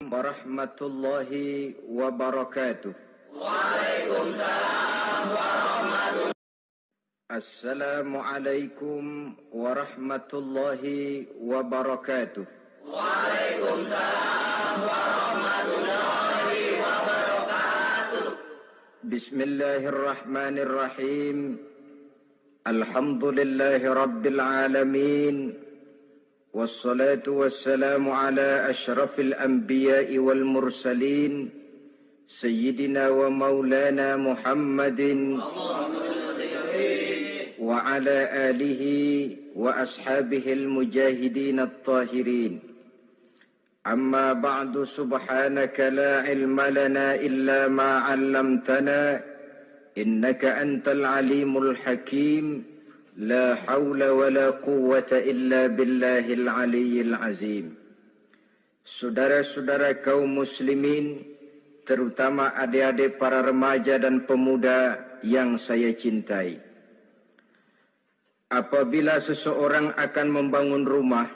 warahmatullahi wabarakatuh. Waalaikumsalam warahmatullahi. Assalamualaikum warahmatullahi wabarakatuh. Waalaikumsalam warahmatullahi wabarakatuh. Bismillahirrahmanirrahim. Alhamdulillahi rabbil alamin. Wassalatu wassalamu ala ashrafil anbiya'i wal mursalin Sayyidina wa maulana Muhammadin wa ala alihi wa ashabihil mujahidin at-tahirin. Amma ba'du, subhanaka la ilma lana illa ma 'allamtana innaka antal alimul hakim. La hawla wa la quwwata illa billahil aliyyil azim. Saudara-saudara kaum muslimin, terutama adik-adik para remaja dan pemuda yang saya cintai. Apabila seseorang akan membangun rumah,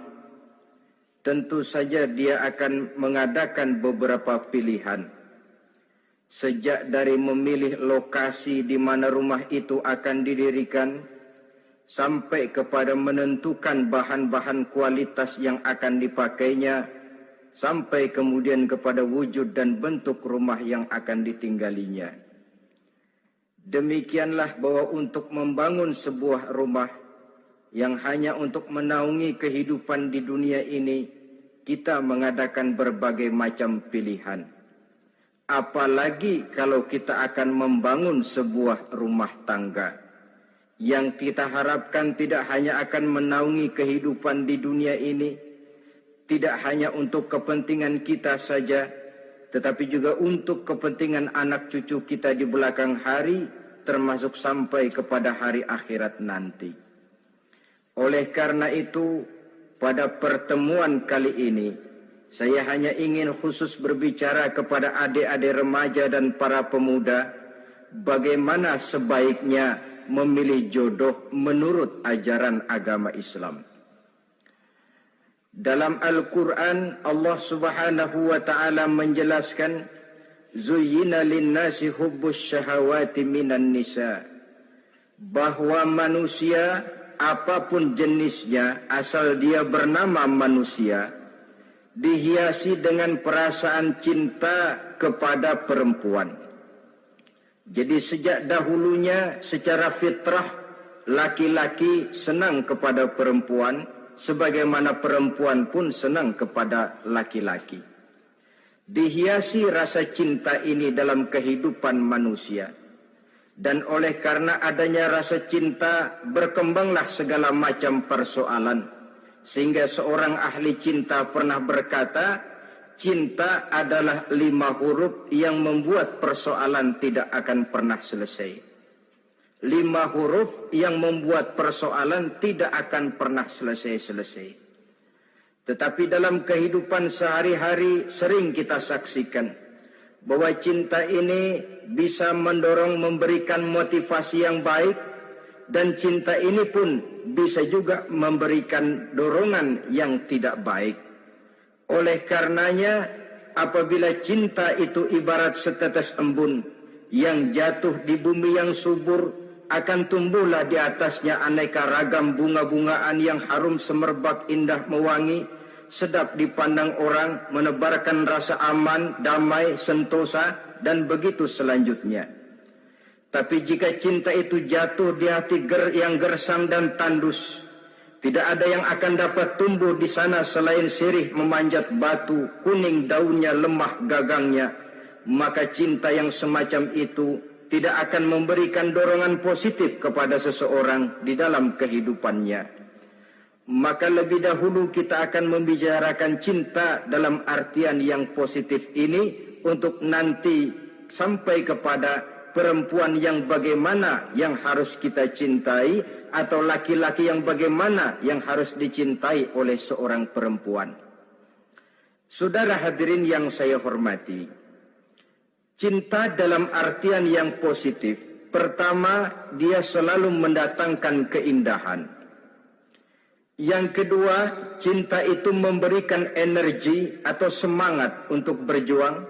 tentu saja dia akan mengadakan beberapa pilihan. Sejak dari memilih lokasi di mana rumah itu akan didirikan, sampai kepada menentukan bahan-bahan kualitas yang akan dipakainya, sampai kemudian kepada wujud dan bentuk rumah yang akan ditinggalinya. Demikianlah bahwa untuk membangun sebuah rumah yang hanya untuk menaungi kehidupan di dunia ini, kita mengadakan berbagai macam pilihan. Apalagi kalau kita akan membangun sebuah rumah tangga yang kita harapkan tidak hanya akan menaungi kehidupan di dunia ini, tidak hanya untuk kepentingan kita saja, tetapi juga untuk kepentingan anak cucu kita di belakang hari, termasuk sampai kepada hari akhirat nanti. Oleh karena itu, pada pertemuan kali ini, saya hanya ingin khusus berbicara kepada adik-adik remaja dan para pemuda, bagaimana sebaiknya memilih jodoh menurut ajaran agama Islam. Dalam Al-Quran, Allah Subhanahu wa ta'ala menjelaskan, Zuyyina linnasi hubbus syahawati minan nisa, bahwa manusia apapun jenisnya, asal dia bernama manusia, dihiasi dengan perasaan cinta kepada perempuan. Jadi sejak dahulunya secara fitrah laki-laki senang kepada perempuan, sebagaimana perempuan pun senang kepada laki-laki. Dihiasi rasa cinta ini dalam kehidupan manusia. Dan oleh karena adanya rasa cinta, berkembanglah segala macam persoalan. Sehingga seorang ahli cinta pernah berkata, cinta adalah 5 huruf yang membuat persoalan tidak akan pernah selesai. 5 huruf yang membuat persoalan tidak akan pernah selesai-selesai. Tetapi dalam kehidupan sehari-hari sering kita saksikan bahwa cinta ini bisa mendorong, memberikan motivasi yang baik, dan cinta ini pun bisa juga memberikan dorongan yang tidak baik. Oleh karenanya, apabila cinta itu ibarat setetes embun yang jatuh di bumi yang subur, akan tumbuhlah di atasnya aneka ragam bunga-bungaan yang harum semerbak, indah mewangi, sedap dipandang orang, menebarkan rasa aman, damai, sentosa, dan begitu selanjutnya. Tapi jika cinta itu jatuh di hati yang gersang dan tandus, tidak ada yang akan dapat tumbuh di sana selain sirih memanjat batu, kuning daunnya, lemah gagangnya. Maka cinta yang semacam itu tidak akan memberikan dorongan positif kepada seseorang di dalam kehidupannya. Maka lebih dahulu kita akan membicarakan cinta dalam artian yang positif ini, untuk nanti sampai kepada perempuan yang bagaimana yang harus kita cintai, atau laki-laki yang bagaimana yang harus dicintai oleh seorang perempuan. Saudara hadirin yang saya hormati, cinta dalam artian yang positif, pertama, dia selalu mendatangkan keindahan. Yang kedua, cinta itu memberikan energi atau semangat untuk berjuang.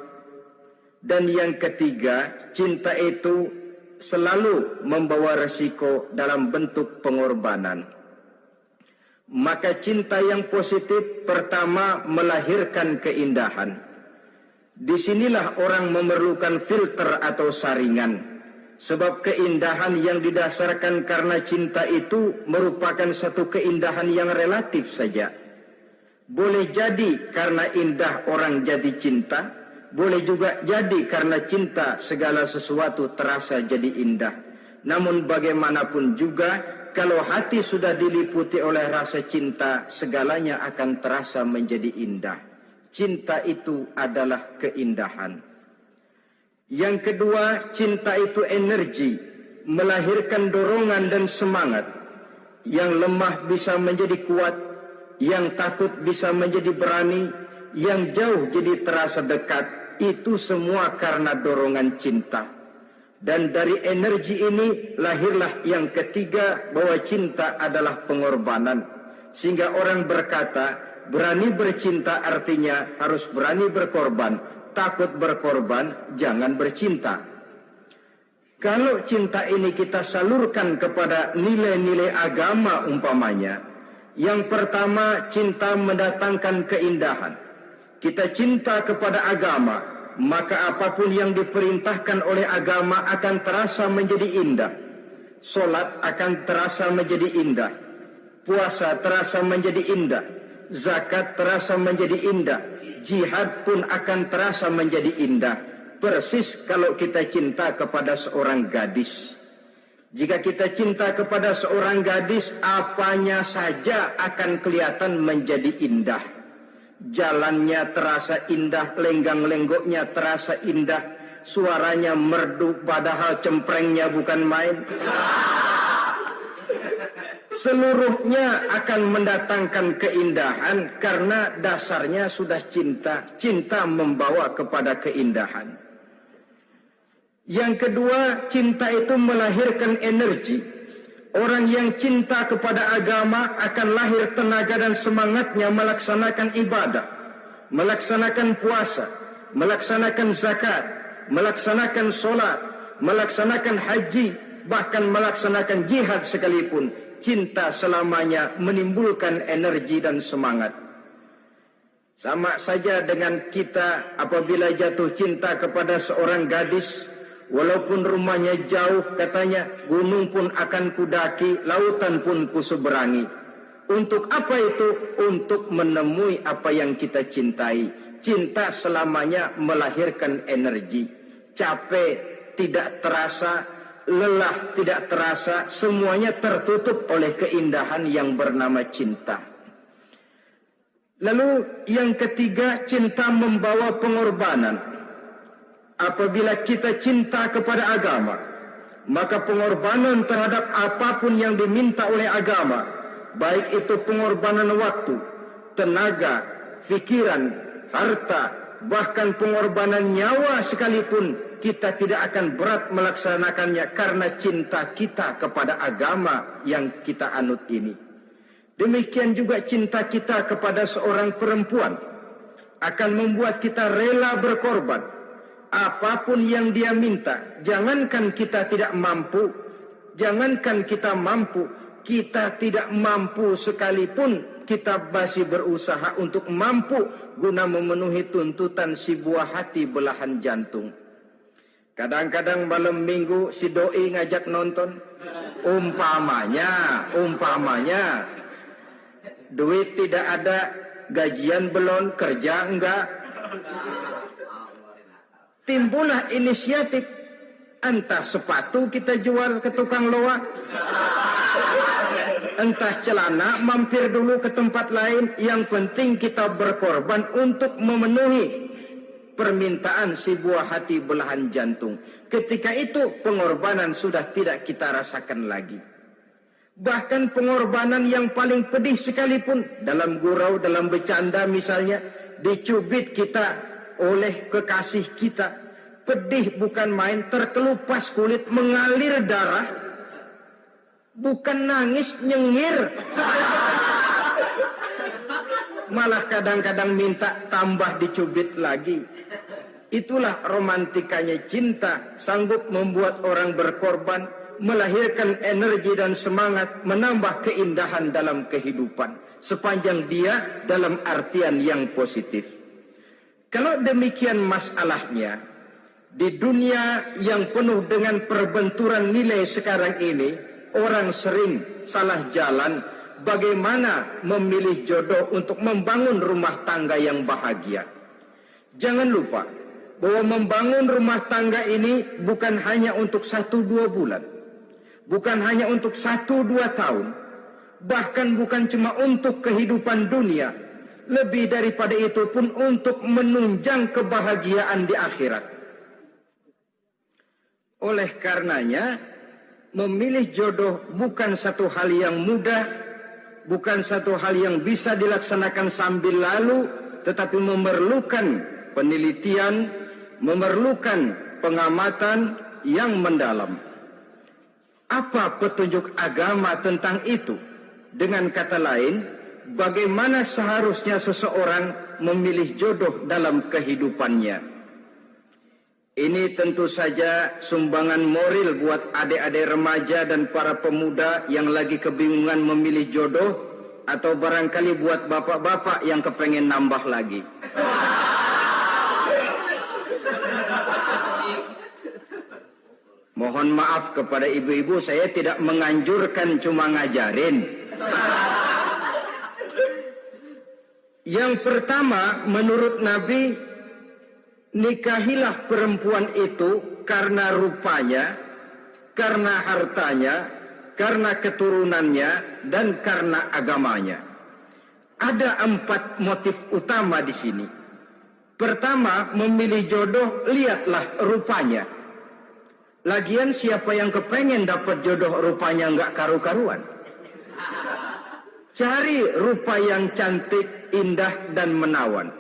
Dan yang ketiga, cinta itu selalu membawa resiko dalam bentuk pengorbanan. Maka cinta yang positif pertama melahirkan keindahan. Disinilah orang memerlukan filter atau saringan. Sebab keindahan yang didasarkan karena cinta itu merupakan satu keindahan yang relatif saja. Boleh jadi karena indah orang jadi cinta, boleh juga jadi karena cinta segala sesuatu terasa jadi indah. Namun bagaimanapun juga, kalau hati sudah diliputi oleh rasa cinta, segalanya akan terasa menjadi indah. Cinta itu adalah keindahan. Yang kedua, cinta itu energi, melahirkan dorongan dan semangat. Yang lemah bisa menjadi kuat, yang takut bisa menjadi berani, yang jauh jadi terasa dekat. Itu semua karena dorongan cinta. Dan dari energi ini lahirlah yang ketiga, bahwa cinta adalah pengorbanan. Sehingga orang berkata, berani bercinta artinya harus berani berkorban. Takut berkorban, jangan bercinta. Kalau cinta ini kita salurkan kepada nilai-nilai agama umpamanya, yang pertama, cinta mendatangkan keindahan. Kita cinta kepada agama, maka apapun yang diperintahkan oleh agama akan terasa menjadi indah. Solat akan terasa menjadi indah. Puasa terasa menjadi indah. Zakat terasa menjadi indah. Jihad pun akan terasa menjadi indah. Persis kalau kita cinta kepada seorang gadis. Jika kita cinta kepada seorang gadis, apanya saja akan kelihatan menjadi indah. Jalannya terasa indah, lenggang-lenggoknya terasa indah, suaranya merdu padahal cemprengnya bukan main. Seluruhnya akan mendatangkan keindahan karena dasarnya sudah cinta. Cinta membawa kepada keindahan. Yang kedua, cinta itu melahirkan energi. Orang yang cinta kepada agama akan lahir tenaga dan semangatnya melaksanakan ibadah, melaksanakan puasa, melaksanakan zakat, melaksanakan solat, melaksanakan haji, bahkan melaksanakan jihad sekalipun. Cinta selamanya menimbulkan energi dan semangat. Sama saja dengan kita apabila jatuh cinta kepada seorang gadis, walaupun rumahnya jauh, katanya, gunung pun akan kudaki, lautan pun kuseberangi. Untuk apa itu? Untuk menemui apa yang kita cintai. Cinta selamanya melahirkan energi. Capek tidak terasa, lelah tidak terasa, semuanya tertutup oleh keindahan yang bernama cinta. Lalu yang ketiga, cinta membawa pengorbanan. Apabila kita cinta kepada agama, maka pengorbanan terhadap apapun yang diminta oleh agama, baik itu pengorbanan waktu, tenaga, pikiran, harta, bahkan pengorbanan nyawa sekalipun, kita tidak akan berat melaksanakannya karena cinta kita kepada agama yang kita anut ini. Demikian juga cinta kita kepada seorang perempuan akan membuat kita rela berkorban. Apapun yang dia minta, jangankan kita tidak mampu, jangankan kita mampu, kita tidak mampu sekalipun, kita masih berusaha untuk mampu guna memenuhi tuntutan si buah hati belahan jantung. Kadang-kadang malam minggu si doi ngajak nonton. Umpamanya, duit tidak ada, gajian belum, kerja enggak. Timbullah inisiatif, entah sepatu kita jual ke tukang loa, entah celana mampir dulu ke tempat lain. Yang penting kita berkorban untuk memenuhi permintaan si buah hati belahan jantung. Ketika itu pengorbanan sudah tidak kita rasakan lagi. Bahkan pengorbanan yang paling pedih sekalipun, dalam gurau, dalam bercanda misalnya, dicubit kita oleh kekasih kita, pedih bukan main, terkelupas kulit, mengalir darah, bukan nangis, nyengir. malah kadang-kadang minta tambah dicubit lagi. Itulah romantikanya cinta, sanggup membuat orang berkorban, melahirkan energi dan semangat, menambah keindahan dalam kehidupan, sepanjang dia dalam artian yang positif. Kalau demikian masalahnya, di dunia yang penuh dengan perbenturan nilai sekarang ini, orang sering salah jalan bagaimana memilih jodoh untuk membangun rumah tangga yang bahagia. Jangan lupa bahwa membangun rumah tangga ini bukan hanya untuk 1-2 bulan, bukan hanya untuk 1-2 tahun, bahkan bukan cuma untuk kehidupan dunia, lebih daripada itu pun untuk menunjang kebahagiaan di akhirat. Oleh karenanya, memilih jodoh bukan satu hal yang mudah, bukan satu hal yang bisa dilaksanakan sambil lalu, tetapi memerlukan penelitian, memerlukan pengamatan yang mendalam. Apa petunjuk agama tentang itu? Dengan kata lain, bagaimana seharusnya seseorang memilih jodoh dalam kehidupannya? Ini tentu saja sumbangan moral buat adik-adik remaja dan para pemuda yang lagi kebingungan memilih jodoh, atau barangkali buat bapak-bapak yang kepengen nambah lagi. Mohon maaf kepada ibu-ibu, saya tidak menganjurkan, cuma ngajarin. Yang pertama, menurut Nabi, nikahilah perempuan itu karena rupanya, karena hartanya, karena keturunannya, dan karena agamanya. Ada 4 motif utama di sini. Pertama, memilih jodoh, lihatlah rupanya. Lagian siapa yang kepengen dapat jodoh rupanya nggak karu-karuan? Cari rupa yang cantik, indah, dan menawan.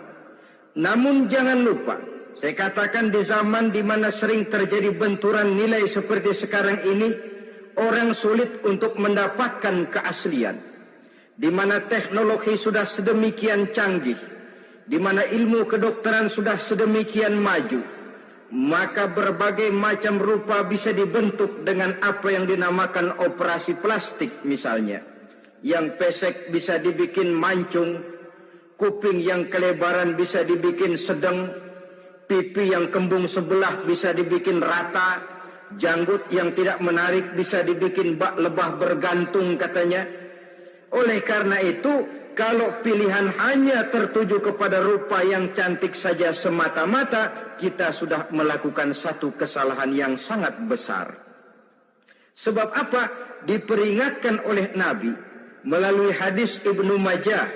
Namun jangan lupa, saya katakan di zaman di mana sering terjadi benturan nilai seperti sekarang ini, orang sulit untuk mendapatkan keaslian. Di mana teknologi sudah sedemikian canggih, di mana ilmu kedokteran sudah sedemikian maju, maka berbagai macam rupa bisa dibentuk dengan apa yang dinamakan operasi plastik misalnya. Yang pesek bisa dibikin mancung, kuping yang kelebaran bisa dibikin sedang, pipi yang kembung sebelah bisa dibikin rata, janggut yang tidak menarik bisa dibikin bak lebah bergantung katanya. Oleh karena itu, kalau pilihan hanya tertuju kepada rupa yang cantik saja semata-mata, kita sudah melakukan satu kesalahan yang sangat besar. Sebab apa? Diperingatkan oleh Nabi melalui hadis Ibnu Majah,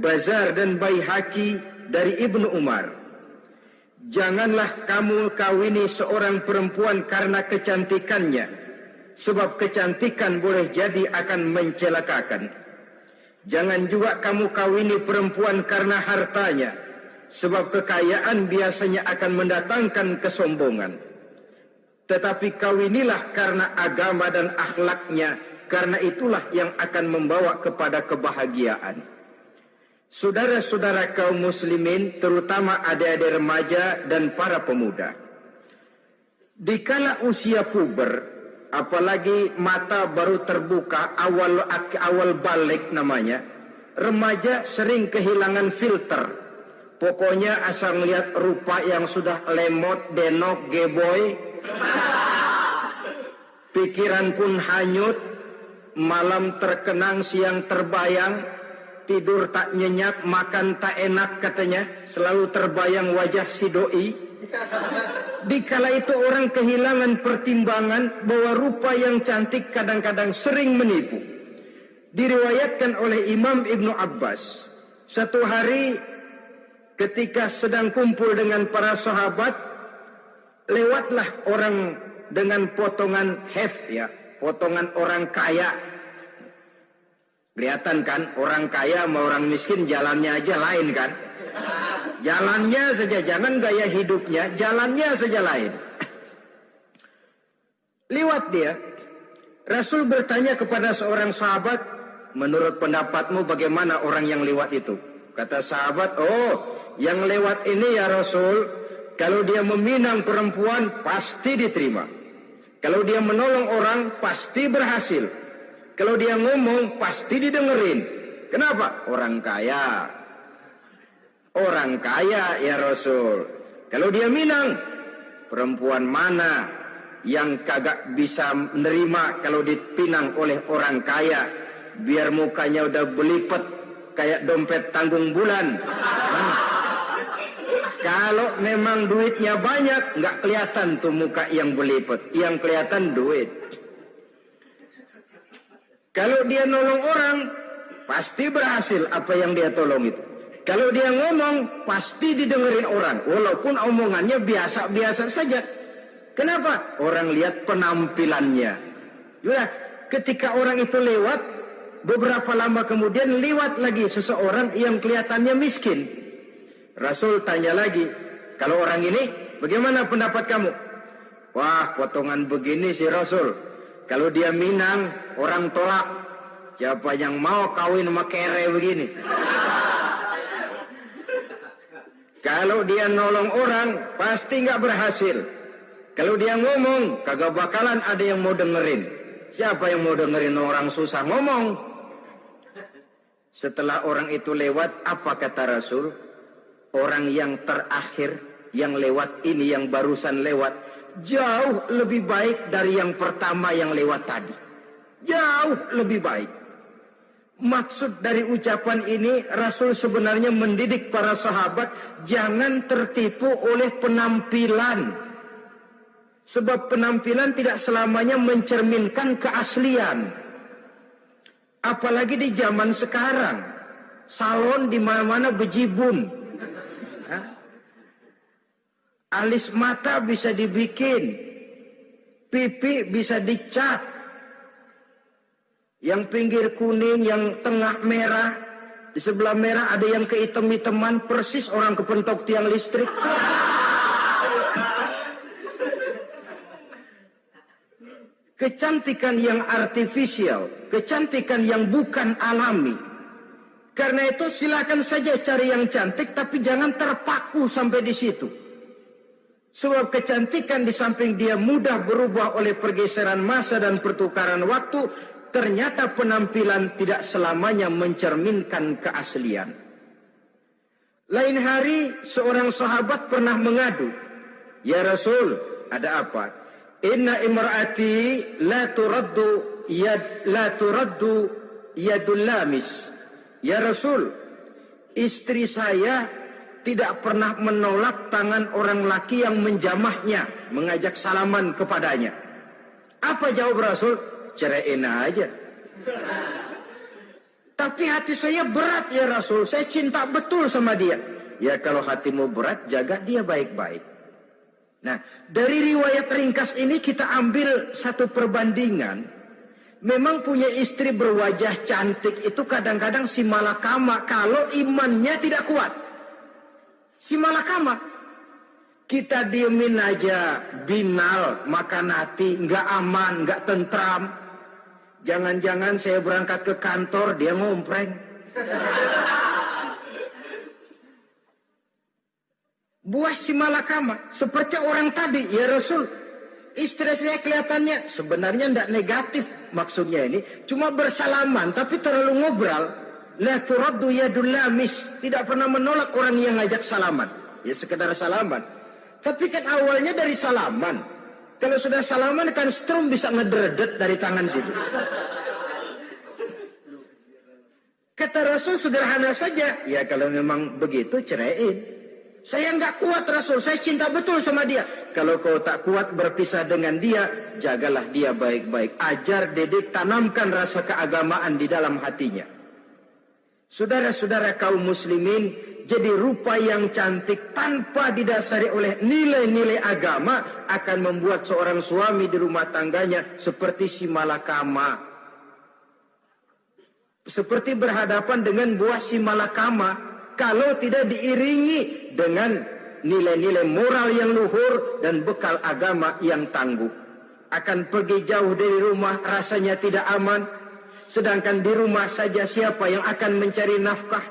Bazar dan Baihaqi dari Ibnu Umar. Janganlah kamu kawini seorang perempuan karena kecantikannya, sebab kecantikan boleh jadi akan mencelakakan. Jangan juga kamu kawini perempuan karena hartanya, sebab kekayaan biasanya akan mendatangkan kesombongan. Tetapi kawinilah karena agama dan akhlaknya, karena itulah yang akan membawa kepada kebahagiaan. Saudara-saudara kaum muslimin, terutama adik-adik remaja dan para pemuda, dikala usia puber, apalagi mata baru terbuka, awal balik namanya, remaja sering kehilangan filter. Pokoknya asal melihat rupa yang sudah lemot, denok, geboy, pikiran pun hanyut, malam terkenang, siang terbayang, tidur tak nyenyak, makan tak enak katanya, selalu terbayang wajah si doi. Dikala itu orang kehilangan pertimbangan bahwa rupa yang cantik kadang-kadang sering menipu. Diriwayatkan oleh Imam Ibnu Abbas, satu hari ketika sedang kumpul dengan para sahabat, lewatlah orang dengan potongan potongan orang kaya. Kelihatan kan, orang kaya sama orang miskin jalannya aja lain kan. Jalannya saja, jangan gaya hidupnya, jalannya saja lain. Lewat dia, Rasul bertanya kepada seorang sahabat, menurut pendapatmu bagaimana orang yang lewat itu? Kata sahabat, oh yang lewat ini ya Rasul, kalau dia meminang perempuan pasti diterima. Kalau dia menolong orang pasti berhasil. Kalau dia ngomong pasti didengerin. Kenapa? Orang kaya. Orang kaya ya Rasul. Kalau dia minang, perempuan mana yang kagak bisa menerima kalau dipinang oleh orang kaya? Biar mukanya udah belipet kayak dompet tanggung bulan. Kalau memang duitnya banyak, nggak kelihatan tuh muka yang belipet. Yang kelihatan duit. Kalau dia nolong orang, pasti berhasil apa yang dia tolong itu. Kalau dia ngomong, pasti didengerin orang. Walaupun omongannya biasa-biasa saja. Kenapa? Orang lihat penampilannya. Ya, ketika orang itu lewat, beberapa lama kemudian lewat lagi seseorang yang kelihatannya miskin. Rasul tanya lagi, kalau orang ini, bagaimana pendapat kamu? Wah, potongan begini sih Rasul. Kalau dia minang, orang tolak. Siapa yang mau kawin sama kere begini? Kalau dia nolong orang, pasti nggak berhasil. Kalau dia ngomong, kagak bakalan ada yang mau dengerin. Siapa yang mau dengerin orang susah ngomong? Setelah orang itu lewat, apa kata Rasul? Orang yang terakhir, yang lewat ini, yang barusan lewat, jauh lebih baik dari yang pertama yang lewat tadi. Jauh lebih baik. Maksud dari ucapan ini, Rasul sebenarnya mendidik para sahabat jangan tertipu oleh penampilan. Sebab penampilan tidak selamanya mencerminkan keaslian. Apalagi di zaman sekarang. Salon di mana-mana bejibun. Alis mata bisa dibikin. Pipi bisa dicat. Yang pinggir kuning, yang tengah merah. Di sebelah merah ada yang kehitam-hitaman, persis orang kepentok tiang listrik. Kecantikan yang artifisial, kecantikan yang bukan alami. Karena itu silakan saja cari yang cantik, tapi jangan terpaku sampai di situ. Sebab kecantikan di samping dia mudah berubah oleh pergeseran masa dan pertukaran waktu, ternyata penampilan tidak selamanya mencerminkan keaslian. Lain hari seorang sahabat pernah mengadu, "Ya Rasul, ada apa? Inna imraati la turaddu yadul lamis." Ya Rasul, istri saya tidak pernah menolak tangan orang laki yang menjamahnya, mengajak salaman kepadanya. Apa jawab Rasul? Ceraiin aja. Tapi hati saya berat ya Rasul, saya cinta betul sama dia. Ya kalau hatimu berat, jaga dia baik-baik. Nah, dari riwayat ringkas ini kita ambil satu perbandingan. Memang punya istri berwajah cantik itu kadang-kadang si malakama kalau imannya tidak kuat. Si malakama. Kita diemin aja, binal, makan hati, nggak aman, nggak tentram. Jangan-jangan saya berangkat ke kantor, dia ngompreng. Buah si malakama, seperti orang tadi, ya Rasul. Istri saya kelihatannya sebenarnya tidak negatif maksudnya ini. Cuma bersalaman, tapi terlalu ngobrol. La turaddu yadul lamis. Tidak pernah menolak orang yang ngajak salaman. Ya sekedar salaman. Tapi kan awalnya dari salaman. Kalau sudah salaman kan strum bisa ngederdet dari tangan situ. Kata Rasul sederhana saja. Ya kalau memang begitu ceraiin. Saya nggak kuat Rasul, saya cinta betul sama dia. Kalau kau tak kuat berpisah dengan dia, jagalah dia baik-baik. Ajar, didik, tanamkan rasa keagamaan di dalam hatinya. Saudara-saudara kaum muslimin, jadi rupa yang cantik tanpa didasari oleh nilai-nilai agama akan membuat seorang suami di rumah tangganya seperti si malakama. Seperti berhadapan dengan buah si malakama. Kalau tidak diiringi dengan nilai-nilai moral yang luhur dan bekal agama yang tangguh. Akan pergi jauh dari rumah rasanya tidak aman. Sedangkan di rumah saja siapa yang akan mencari nafkah?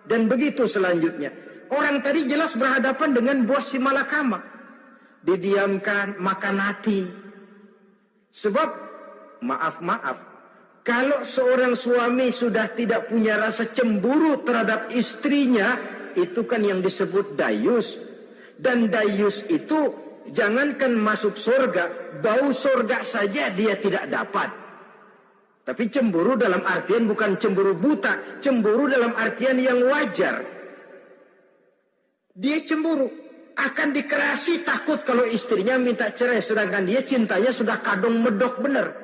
Dan begitu selanjutnya. Orang tadi jelas berhadapan dengan buah si malakama. Didiamkan, makan hati. Sebab, maaf, kalau seorang suami sudah tidak punya rasa cemburu terhadap istrinya, itu kan yang disebut dayus. Dan dayus itu, jangankan masuk surga, bau surga saja dia tidak dapat. Tapi cemburu dalam artian bukan cemburu buta, cemburu dalam artian yang wajar. Dia cemburu, akan dikerasi takut kalau istrinya minta cerai, sedangkan dia cintanya sudah kadung medok bener.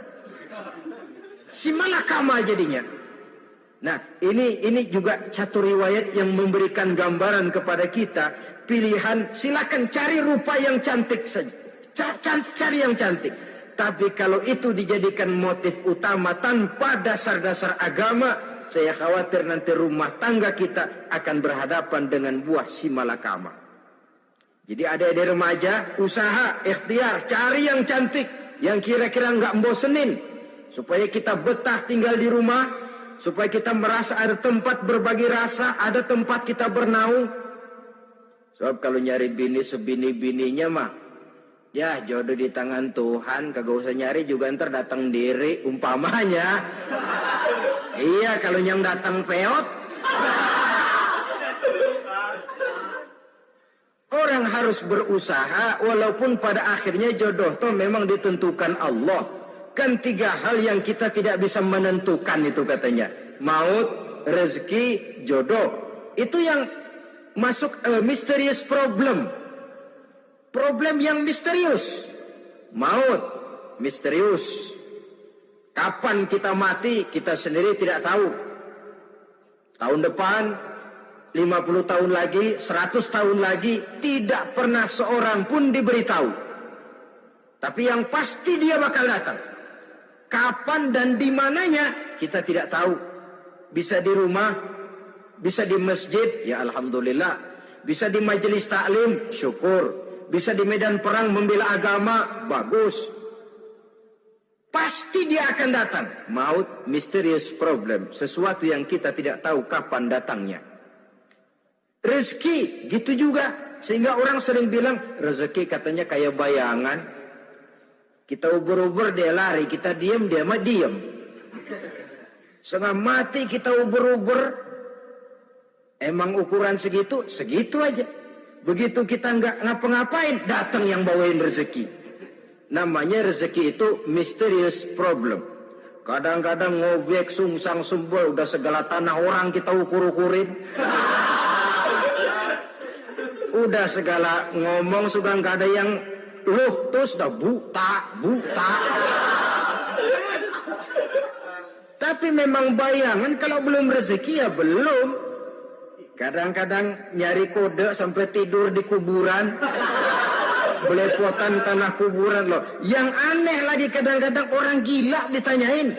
Si malakama jadinya. Nah, ini juga satu riwayat yang memberikan gambaran kepada kita pilihan. Silakan cari rupa yang cantik saja, cari yang cantik. Tapi kalau itu dijadikan motif utama tanpa dasar-dasar agama, saya khawatir nanti rumah tangga kita akan berhadapan dengan buah si malakama. Jadi adik-adik remaja, usaha, ikhtiar, cari yang cantik, yang kira-kira nggak bosenin, supaya kita betah tinggal di rumah, supaya kita merasa ada tempat berbagi rasa, ada tempat kita bernaung. Sebab kalau nyari bini sebini-bininya mah, ya jodoh di tangan Tuhan, kagak usah nyari juga ntar datang diri umpamanya. Iya, kalau yang datang peot. Orang harus berusaha walaupun pada akhirnya jodoh toh memang ditentukan Allah. Kan 3 hal yang kita tidak bisa menentukan itu katanya. Maut, rezeki, jodoh. Itu yang masuk mysterious problem. Problem yang misterius. Maut, misterius. Kapan kita mati, kita sendiri tidak tahu. Tahun depan, 50 tahun lagi, 100 tahun lagi, tidak pernah seorang pun diberitahu. Tapi yang pasti dia bakal datang. Kapan dan di mananya, kita tidak tahu. Bisa di rumah, bisa di masjid, ya alhamdulillah. Bisa di majelis taklim, syukur. Bisa di medan perang membela agama, bagus. Pasti dia akan datang. Maut, mysterious problem. Sesuatu yang kita tidak tahu kapan datangnya. Rezeki, gitu juga. Sehingga orang sering bilang, rezeki katanya kayak bayangan. Kita ubur-ubur, dia lari. Kita diam, dia mah diam. Setengah mati kita ubur-ubur. Emang ukuran segitu? Segitu aja. Begitu kita nggak ngapa-ngapain, datang yang bawain rezeki. Namanya rezeki itu mysterious problem. Kadang-kadang ngobek, sungsang, sumbul, udah segala tanah orang kita ukur-ukurin. Udah segala ngomong sudah nggak ada yang loh, terus udah buta. Tapi memang bayangan, kalau belum rezeki ya belum. Kadang-kadang nyari kode sampai tidur di kuburan. Belepotan tanah kuburan loh. Yang aneh lagi kadang-kadang orang gila ditanyain.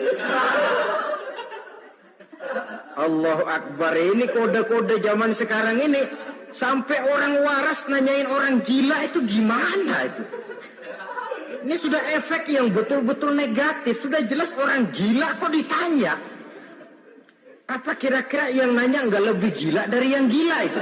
Allahu Akbar, ini kode-kode zaman sekarang ini. Sampai orang waras nanyain orang gila itu gimana itu. Ini sudah efek yang betul-betul negatif. Sudah jelas orang gila kok ditanya. Apa kira-kira yang nanya nggak lebih gila dari yang gila itu?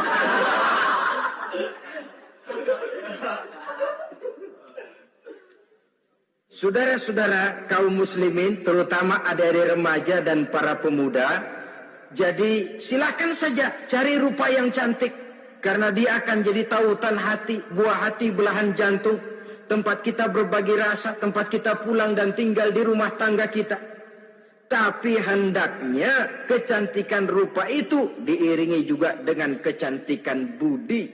Saudara-saudara kaum muslimin, terutama adik-adik remaja dan para pemuda, jadi silakan saja cari rupa yang cantik, karena dia akan jadi tautan hati, buah hati, belahan jantung, tempat kita berbagi rasa, tempat kita pulang dan tinggal di rumah tangga kita. Tapi hendaknya kecantikan rupa itu diiringi juga dengan kecantikan budi.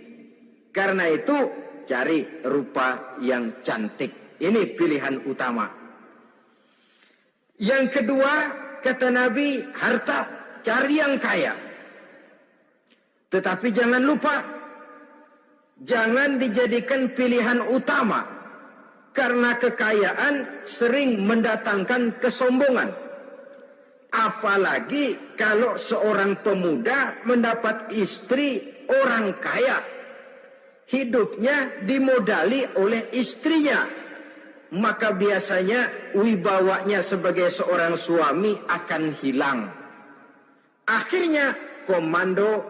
Karena itu cari rupa yang cantik. Ini pilihan utama. Yang kedua, kata Nabi, harta, cari yang kaya. Tetapi jangan lupa, jangan dijadikan pilihan utama. Karena kekayaan sering mendatangkan kesombongan. Apalagi kalau seorang pemuda mendapat istri orang kaya. Hidupnya dimodali oleh istrinya. Maka biasanya wibawanya sebagai seorang suami akan hilang. Akhirnya komando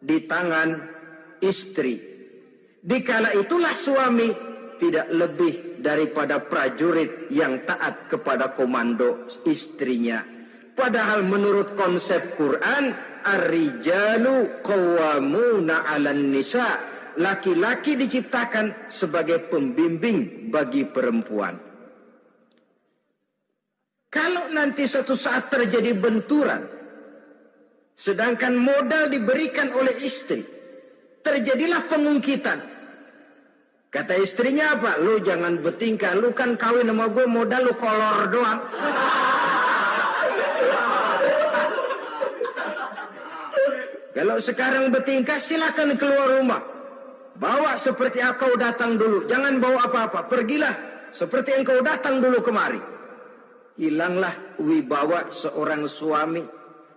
di tangan istri. Dikala itulah suami tidak lebih daripada prajurit yang taat kepada komando istrinya. Padahal menurut konsep Quran, ar-rijalu qawwamuna 'alan nisa. Laki-laki diciptakan sebagai pembimbing bagi perempuan. Kalau nanti suatu saat terjadi benturan, sedangkan modal diberikan oleh istri, terjadilah pengungkitan. Kata istrinya apa? Lu jangan bertingkah, lu kan kawin sama gue modal lu kolor doang. Kalau sekarang bertingkah silakan keluar rumah. Bawa seperti engkau datang dulu, jangan bawa apa-apa. Pergilah seperti engkau datang dulu kemari. Hilanglah wibawa seorang suami.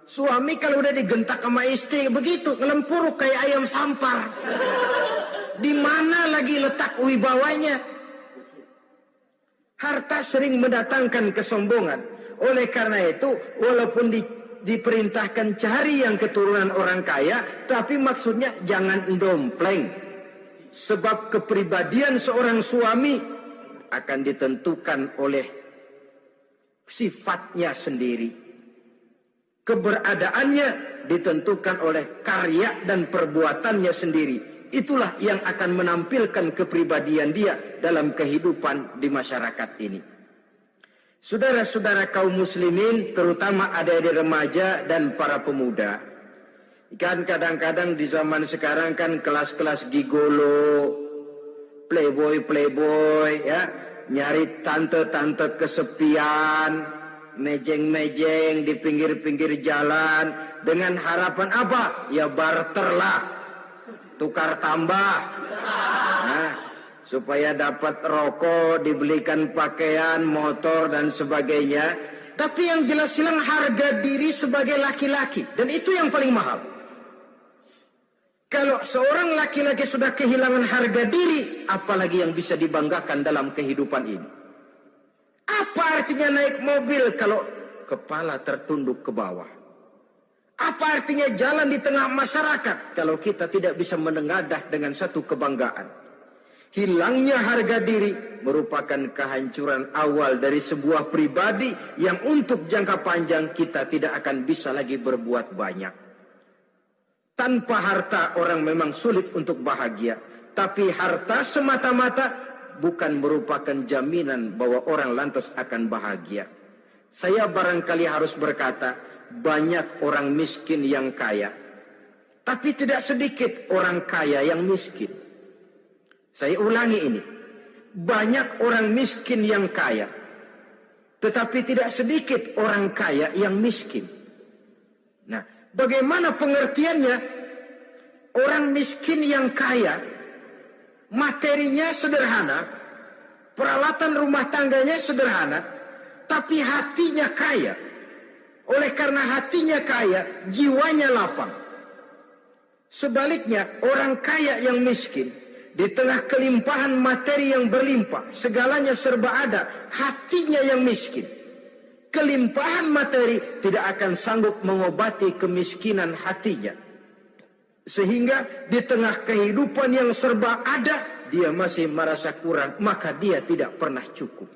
Suami kalau udah digentak sama istri begitu, ngelempuruk kayak ayam sampar. Di mana lagi letak wibawanya? Harta sering mendatangkan kesombongan. Oleh karena itu, walaupun diperintahkan cari yang keturunan orang kaya, tapi maksudnya jangan dompleng. Sebab kepribadian seorang suami akan ditentukan oleh sifatnya sendiri. Keberadaannya ditentukan oleh karya dan perbuatannya sendiri. Itulah yang akan menampilkan kepribadian dia dalam kehidupan di masyarakat ini. Saudara-saudara kaum muslimin, terutama adik-adik remaja dan para pemuda. Kan kadang-kadang di zaman sekarang kan kelas-kelas gigolo, playboy ya, nyari tante-tante kesepian, mejeng-mejeng di pinggir-pinggir jalan dengan harapan apa? Ya barterlah, tukar tambah. Nah, supaya dapat rokok, dibelikan pakaian, motor dan sebagainya. Tapi yang jelas hilang harga diri sebagai laki-laki, dan itu yang paling mahal. Kalau seorang laki-laki sudah kehilangan harga diri, apalagi yang bisa dibanggakan dalam kehidupan ini? Apa artinya naik mobil kalau kepala tertunduk ke bawah? Apa artinya jalan di tengah masyarakat kalau kita tidak bisa menengadah dengan satu kebanggaan? Hilangnya harga diri merupakan kehancuran awal dari sebuah pribadi yang untuk jangka panjang kita tidak akan bisa lagi berbuat banyak. Tanpa harta orang memang sulit untuk bahagia. Tapi harta semata-mata bukan merupakan jaminan bahwa orang lantas akan bahagia. Saya barangkali harus berkata, banyak orang miskin yang kaya. Tapi tidak sedikit orang kaya yang miskin. Saya ulangi ini. Banyak orang miskin yang kaya. Tetapi tidak sedikit orang kaya yang miskin. Nah, bagaimana pengertiannya? Orang miskin yang kaya, materinya sederhana, peralatan rumah tangganya sederhana, tapi hatinya kaya. Oleh karena hatinya kaya, jiwanya lapang. Sebaliknya, orang kaya yang miskin, di tengah kelimpahan materi yang berlimpah, segalanya serba ada, hatinya yang miskin. Kelimpahan materi tidak akan sanggup mengobati kemiskinan hatinya. Sehingga di tengah kehidupan yang serba ada, dia masih merasa kurang, maka dia tidak pernah cukup.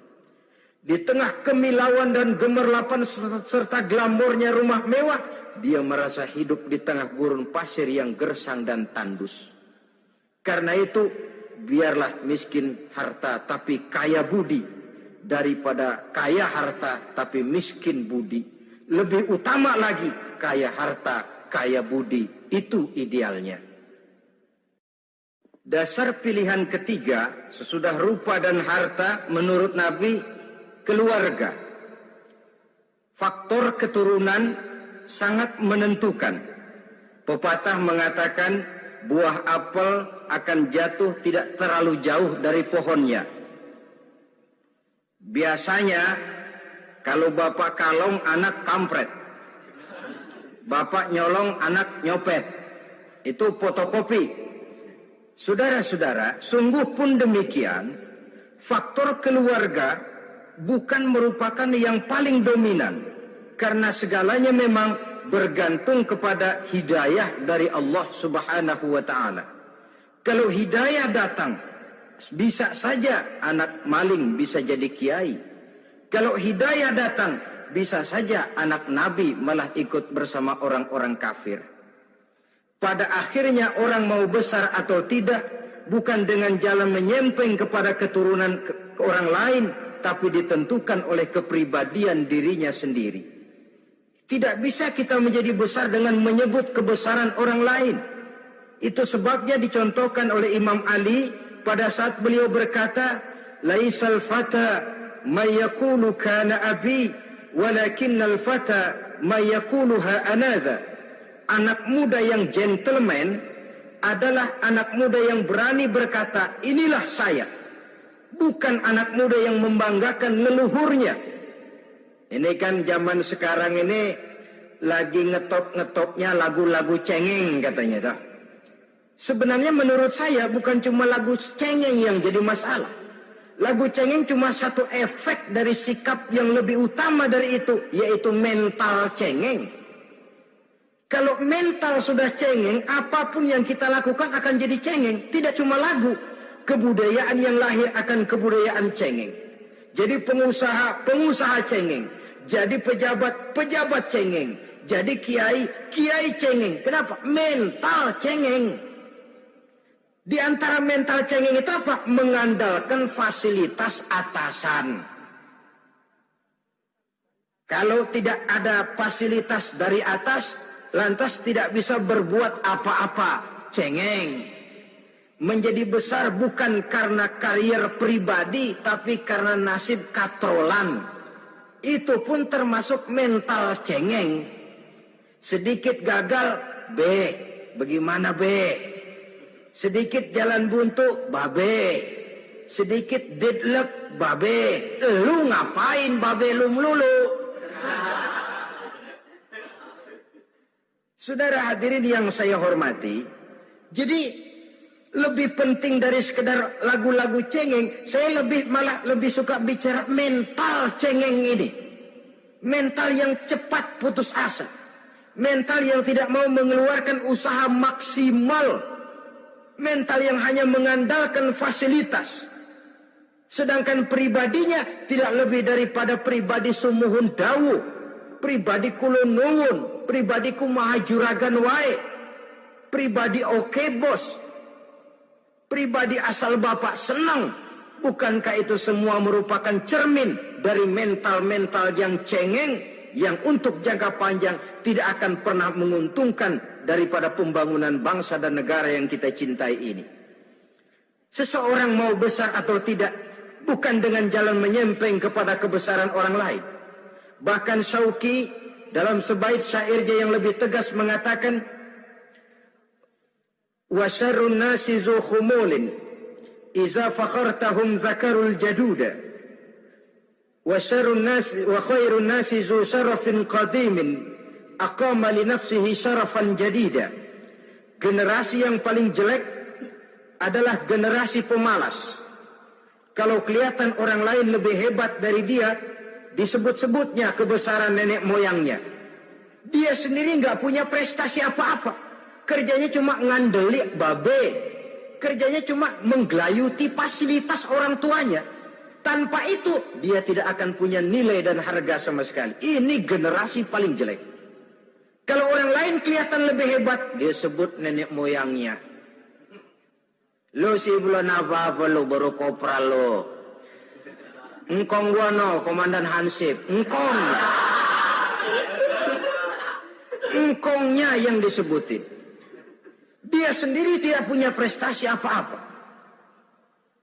Di tengah kemilauan dan gemerlapan serta glamornya rumah mewah, dia merasa hidup di tengah gurun pasir yang gersang dan tandus. Karena itu, biarlah miskin harta tapi kaya budi, daripada kaya harta tapi miskin budi. Lebih utama lagi kaya harta, kaya budi. Itu idealnya. Dasar pilihan ketiga sesudah rupa dan harta menurut Nabi, keluarga. Faktor keturunan sangat menentukan. Pepatah mengatakan buah apel akan jatuh tidak terlalu jauh dari pohonnya. Biasanya kalau bapak kalong anak kampret, bapak nyolong anak nyopet. Itu fotokopi. Saudara-saudara, sungguh pun demikian, faktor keluarga bukan merupakan yang paling dominan. Karena segalanya memang bergantung kepada hidayah dari Allah Subhanahu wa ta'ala. Kalau hidayah datang, bisa saja anak maling bisa jadi kiai. Kalau hidayah datang, bisa saja anak nabi malah ikut bersama orang-orang kafir. Pada akhirnya orang mau besar atau tidak, bukan dengan jalan menyempeng kepada keturunan orang lain, tapi ditentukan oleh kepribadian dirinya sendiri. Tidak bisa kita menjadi besar dengan menyebut kebesaran orang lain. Itu sebabnya dicontohkan oleh Imam Ali pada saat beliau berkata, "Laisal fata may yaqulu kana abi, walakinnal fata may yaquluha anadha." Anak muda yang gentleman adalah anak muda yang berani berkata, "Inilah saya." Bukan anak muda yang membanggakan leluhurnya. Ini kan zaman sekarang ini lagi ngetop-ngetopnya lagu-lagu cengeng katanya. Toh. Sebenarnya menurut saya bukan cuma lagu cengeng yang jadi masalah. Lagu cengeng cuma satu efek dari sikap yang lebih utama dari itu, yaitu mental cengeng. Kalau mental sudah cengeng, apapun yang kita lakukan akan jadi cengeng. Tidak cuma lagu, kebudayaan yang lahir akan kebudayaan cengeng. Jadi pengusaha cengeng. Jadi pejabat cengeng. Jadi kiai cengeng. Kenapa? Mental cengeng. Di antara mental cengeng itu apa? Mengandalkan fasilitas atasan. Kalau tidak ada fasilitas dari atas, lantas tidak bisa berbuat apa-apa. Cengeng. Menjadi besar bukan karena karier pribadi, tapi karena nasib katrolan. Itu pun termasuk mental cengeng. Sedikit gagal, B. Bagaimana B? Sedikit jalan buntu, babe. Sedikit deadlock, babe. Lu ngapain babe lu melulu? Saudara hadirin yang saya hormati, jadi lebih penting dari sekedar lagu-lagu cengeng, saya malah lebih suka bicara mental cengeng ini. Mental yang cepat putus asa. Mental yang tidak mau mengeluarkan usaha maksimal. Mental yang hanya mengandalkan fasilitas. Sedangkan pribadinya tidak lebih daripada pribadi sumuhun dawu. Pribadi kulon nuwun. Pribadi kumaha juragan wae. Pribadi oke bos. Pribadi asal bapak senang. Bukankah itu semua merupakan cermin dari mental-mental yang cengeng, yang untuk jangka panjang tidak akan pernah menguntungkan daripada pembangunan bangsa dan negara yang kita cintai ini. Seseorang mau besar atau tidak, bukan dengan jalan menyempeng kepada kebesaran orang lain. Bahkan Syauqi dalam sebait syairnya yang lebih tegas mengatakan, وَشَرُّ النَّاسِ ذُو خُمُولٍ إِذَا فَخَرْتَهُمْ ذَكَرُوا الْجَدُودَ وَخَيْرُ النَّاسِ ذُو شَرَفٍ قَدِيمٍ أَقَامَ لِنَفْسِهِ شَرَفًا جَدِيدًا. Generasi yang paling jelek adalah generasi pemalas. Kalau kelihatan orang lain lebih hebat dari dia, disebut-sebutnya kebesaran nenek moyangnya. Dia sendiri nggak punya prestasi apa-apa. Kerjanya cuma ngandeli babe. Kerjanya cuma menggelayuti fasilitas orang tuanya. Tanpa itu, dia tidak akan punya nilai dan harga sama sekali. Ini generasi paling jelek. Kalau orang lain kelihatan lebih hebat, dia sebut nenek moyangnya. Lo sih belum apa-apa lo, baru kopral lo. Engkong gua no, komandan Hansip. Engkongnya yang disebutin. Dia sendiri tidak punya prestasi apa-apa.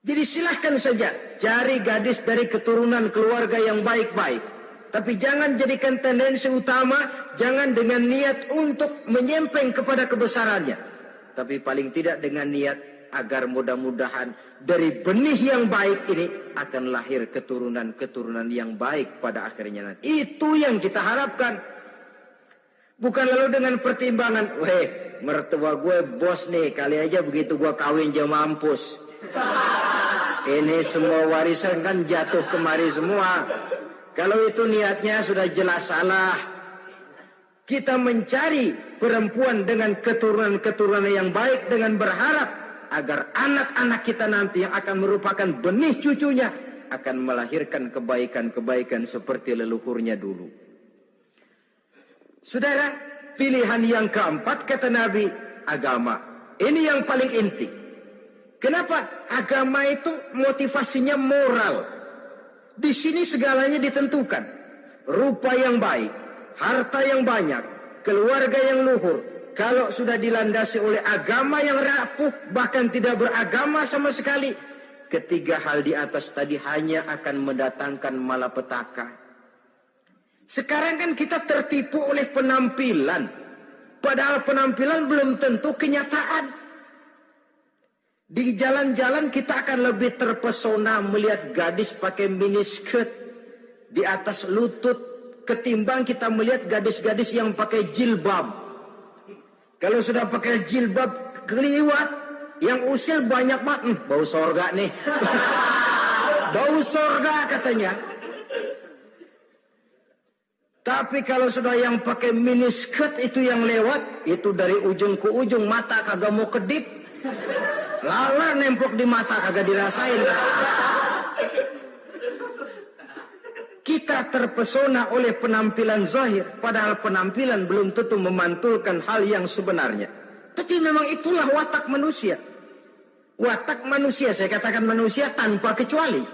Jadi silahkan saja cari gadis dari keturunan keluarga yang baik-baik. Tapi jangan jadikan tendensi utama, jangan dengan niat untuk menyempeng kepada kebesarannya. Tapi paling tidak dengan niat agar mudah-mudahan dari benih yang baik ini akan lahir keturunan-keturunan yang baik pada akhirnya nanti. Itu yang kita harapkan. Bukan lalu dengan pertimbangan, mertua gue bos nih, kali aja begitu gue kawin jauh mampus. Ini semua warisan kan jatuh kemari semua. Kalau itu niatnya sudah jelas salah. Kita mencari perempuan dengan keturunan-keturunan yang baik dengan berharap agar anak-anak kita nanti yang akan merupakan benih cucunya akan melahirkan kebaikan-kebaikan seperti leluhurnya dulu. Saudara, pilihan yang keempat kata Nabi, agama. Ini yang paling inti. Kenapa? Agama itu motivasinya moral. Di sini segalanya ditentukan. Rupa yang baik, harta yang banyak, keluarga yang luhur. Kalau sudah dilandasi oleh agama yang rapuh, bahkan tidak beragama sama sekali, ketiga hal di atas tadi hanya akan mendatangkan malapetaka. Sekarang kan kita tertipu oleh penampilan. Padahal penampilan belum tentu kenyataan. Di jalan-jalan kita akan lebih terpesona melihat gadis pakai miniskirt di atas lutut ketimbang kita melihat gadis-gadis yang pakai jilbab. Kalau sudah pakai jilbab keliwat, yang usil banyak banget, bau sorga nih. Bau sorga katanya. Tapi kalau sudah yang pakai miniskirt itu yang lewat, itu dari ujung ke ujung mata kagak mau kedip. Lala nempok di mata kagak dirasain. Kita terpesona oleh penampilan zahir, padahal penampilan belum tentu memantulkan hal yang sebenarnya. Tapi memang itulah watak manusia. Watak manusia, saya katakan manusia tanpa kecuali.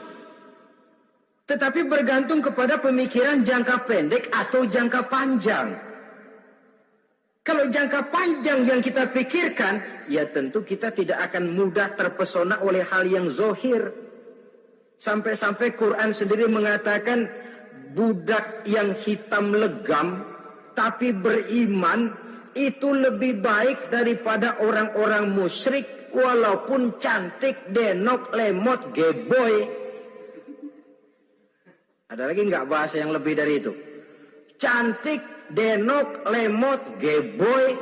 Tetapi bergantung kepada pemikiran jangka pendek atau jangka panjang. Kalau jangka panjang yang kita pikirkan, ya tentu kita tidak akan mudah terpesona oleh hal yang zahir. Sampai-sampai Quran sendiri mengatakan, budak yang hitam legam tapi beriman itu lebih baik daripada orang-orang musyrik walaupun cantik, denok, lemot, geboy. Ada lagi nggak bahasa yang lebih dari itu? Cantik, denok, lemot, geboy,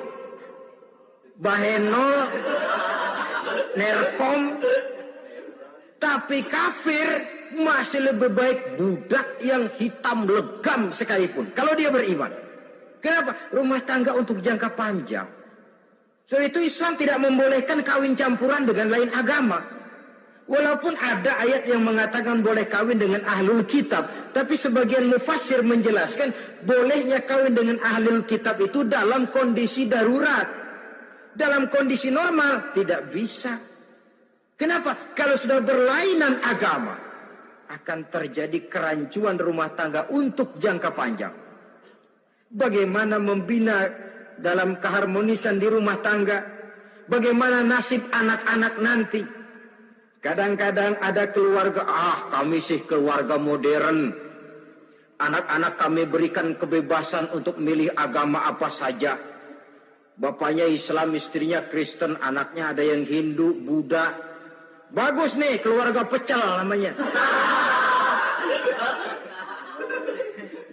baheno, nerkom, tapi kafir masih lebih baik budak yang hitam legam sekalipun. Kalau dia beriman. Kenapa? Rumah tangga untuk jangka panjang. Sebab itu Islam tidak membolehkan kawin campuran dengan lain agama. Walaupun ada ayat yang mengatakan boleh kawin dengan ahlul kitab. Tapi sebagian mufassir menjelaskan bolehnya kawin dengan ahlul kitab itu dalam kondisi darurat. Dalam kondisi normal tidak bisa. Kenapa? Kalau sudah berlainan agama, akan terjadi kerancuan rumah tangga untuk jangka panjang. Bagaimana membina dalam keharmonisan di rumah tangga? Bagaimana nasib anak-anak nanti? Kadang-kadang ada keluarga, kami sih keluarga modern. Anak-anak kami berikan kebebasan untuk milih agama apa saja. Bapaknya Islam, istrinya Kristen, anaknya ada yang Hindu, Buddha. Bagus nih, keluarga pecel namanya.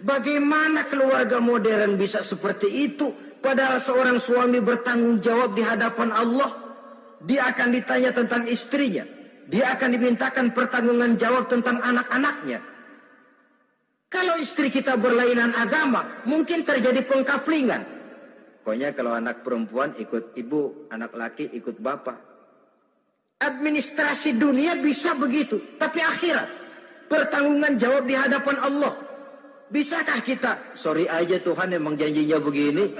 Bagaimana keluarga modern bisa seperti itu? Padahal seorang suami bertanggung jawab di hadapan Allah. Dia akan ditanya tentang istrinya. Dia akan dimintakan pertanggungan jawab tentang anak-anaknya. Kalau istri kita berlainan agama, mungkin terjadi pengkaplingan. Pokoknya kalau anak perempuan ikut ibu, anak laki ikut bapak. Administrasi dunia bisa begitu, tapi akhirat pertanggungan jawab di hadapan Allah. Bisakah kita? Sorry aja Tuhan emang janjinya begini.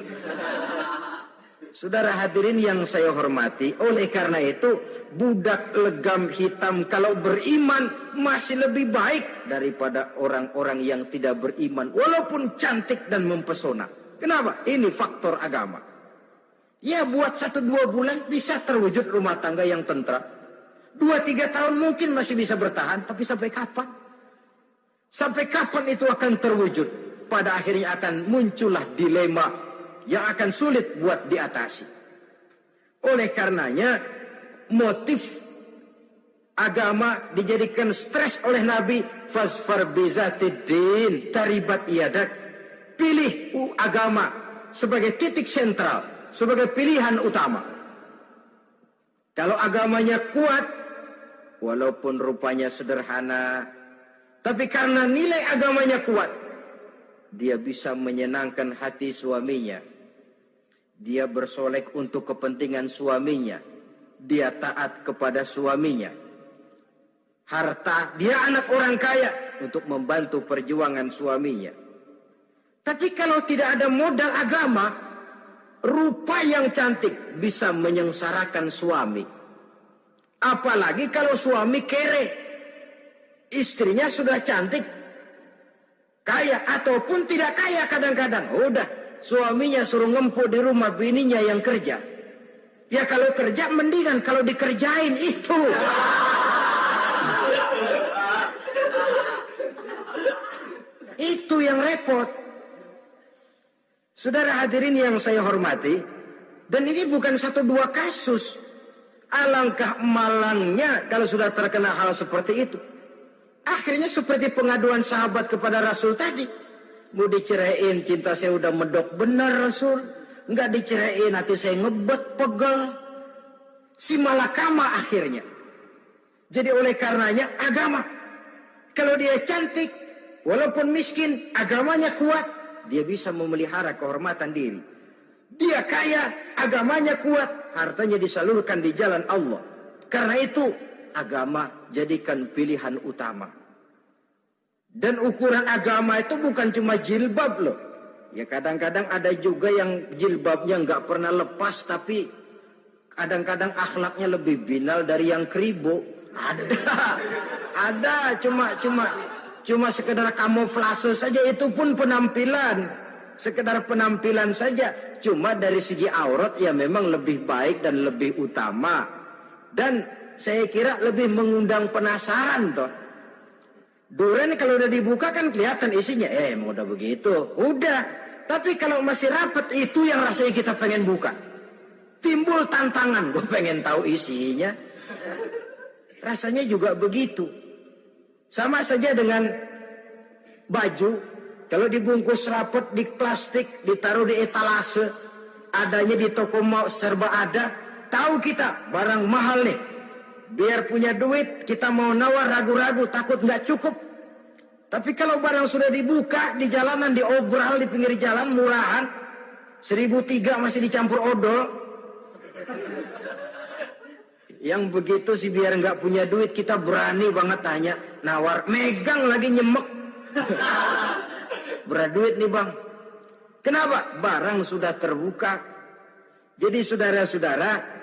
Saudara hadirin yang saya hormati, oleh karena itu budak legam hitam kalau beriman masih lebih baik daripada orang-orang yang tidak beriman walaupun cantik dan mempesona. Kenapa? Ini faktor agama. Ya buat 1-2 bulan bisa terwujud rumah tangga yang tentram. 2-3 tahun mungkin masih bisa bertahan, tapi sampai kapan? Sampai kapan itu akan terwujud? Pada akhirnya akan muncullah dilema yang akan sulit buat diatasi. Oleh karenanya motif agama dijadikan stres oleh Nabi. Fasfar bizatiddin taribat yadak. Pilih agama sebagai titik sentral, sebagai pilihan utama. Kalau agamanya kuat, walaupun rupanya sederhana, tapi karena nilai agamanya kuat, dia bisa menyenangkan hati suaminya. Dia bersolek untuk kepentingan suaminya. Dia taat kepada suaminya. Harta, dia anak orang kaya untuk membantu perjuangan suaminya. Tapi kalau tidak ada modal agama, rupa yang cantik bisa menyengsarakan suami. Apalagi kalau suami kere. Istrinya sudah cantik, kaya ataupun tidak kaya kadang-kadang. Udah, suaminya suruh ngempuk di rumah, bininya yang kerja. Ya kalau kerja mendingan kalau dikerjain itu. Itu yang repot. Saudara hadirin yang saya hormati, dan ini bukan satu dua kasus. Alangkah malangnya kalau sudah terkena hal seperti itu. Akhirnya seperti pengaduan sahabat kepada Rasul tadi. Mau diceraiin, cinta saya udah medok benar Rasul. Enggak diceraiin, hati saya ngebet, pegel. Si malakama akhirnya. Jadi oleh karenanya agama. Kalau dia cantik, walaupun miskin, agamanya kuat. Dia bisa memelihara kehormatan diri. Dia kaya, agamanya kuat. Hartanya disalurkan di jalan Allah. Karena itu, agama jadikan pilihan utama. Dan ukuran agama itu bukan cuma jilbab loh. Ya kadang-kadang ada juga yang jilbabnya nggak pernah lepas, tapi kadang-kadang akhlaknya lebih binal dari yang kribo. Ada cuma sekedar kamuflase saja, itu pun penampilan. Sekedar penampilan saja. Cuma dari segi aurat ya memang lebih baik dan lebih utama. Dan saya kira lebih mengundang penasaran toh. Duren kalau udah dibuka kan kelihatan isinya. Mau udah begitu. Udah. Tapi kalau masih rapat, itu yang rasanya kita pengen buka. Timbul tantangan. Gue pengen tahu isinya. Rasanya juga begitu. Sama saja dengan baju. Kalau dibungkus rapat di plastik, ditaruh di etalase. Adanya di toko mau serba ada. Tahu kita barang mahal nih. Biar punya duit, kita mau nawar ragu-ragu, takut nggak cukup. Tapi kalau barang sudah dibuka di jalanan, diobral di pinggir jalan, murahan, 1.003 masih dicampur odol. Yang begitu sih biar nggak punya duit, kita berani banget tanya, nawar, megang lagi nyemek. Berat duit nih bang. Kenapa? Barang sudah terbuka. Jadi saudara-saudara,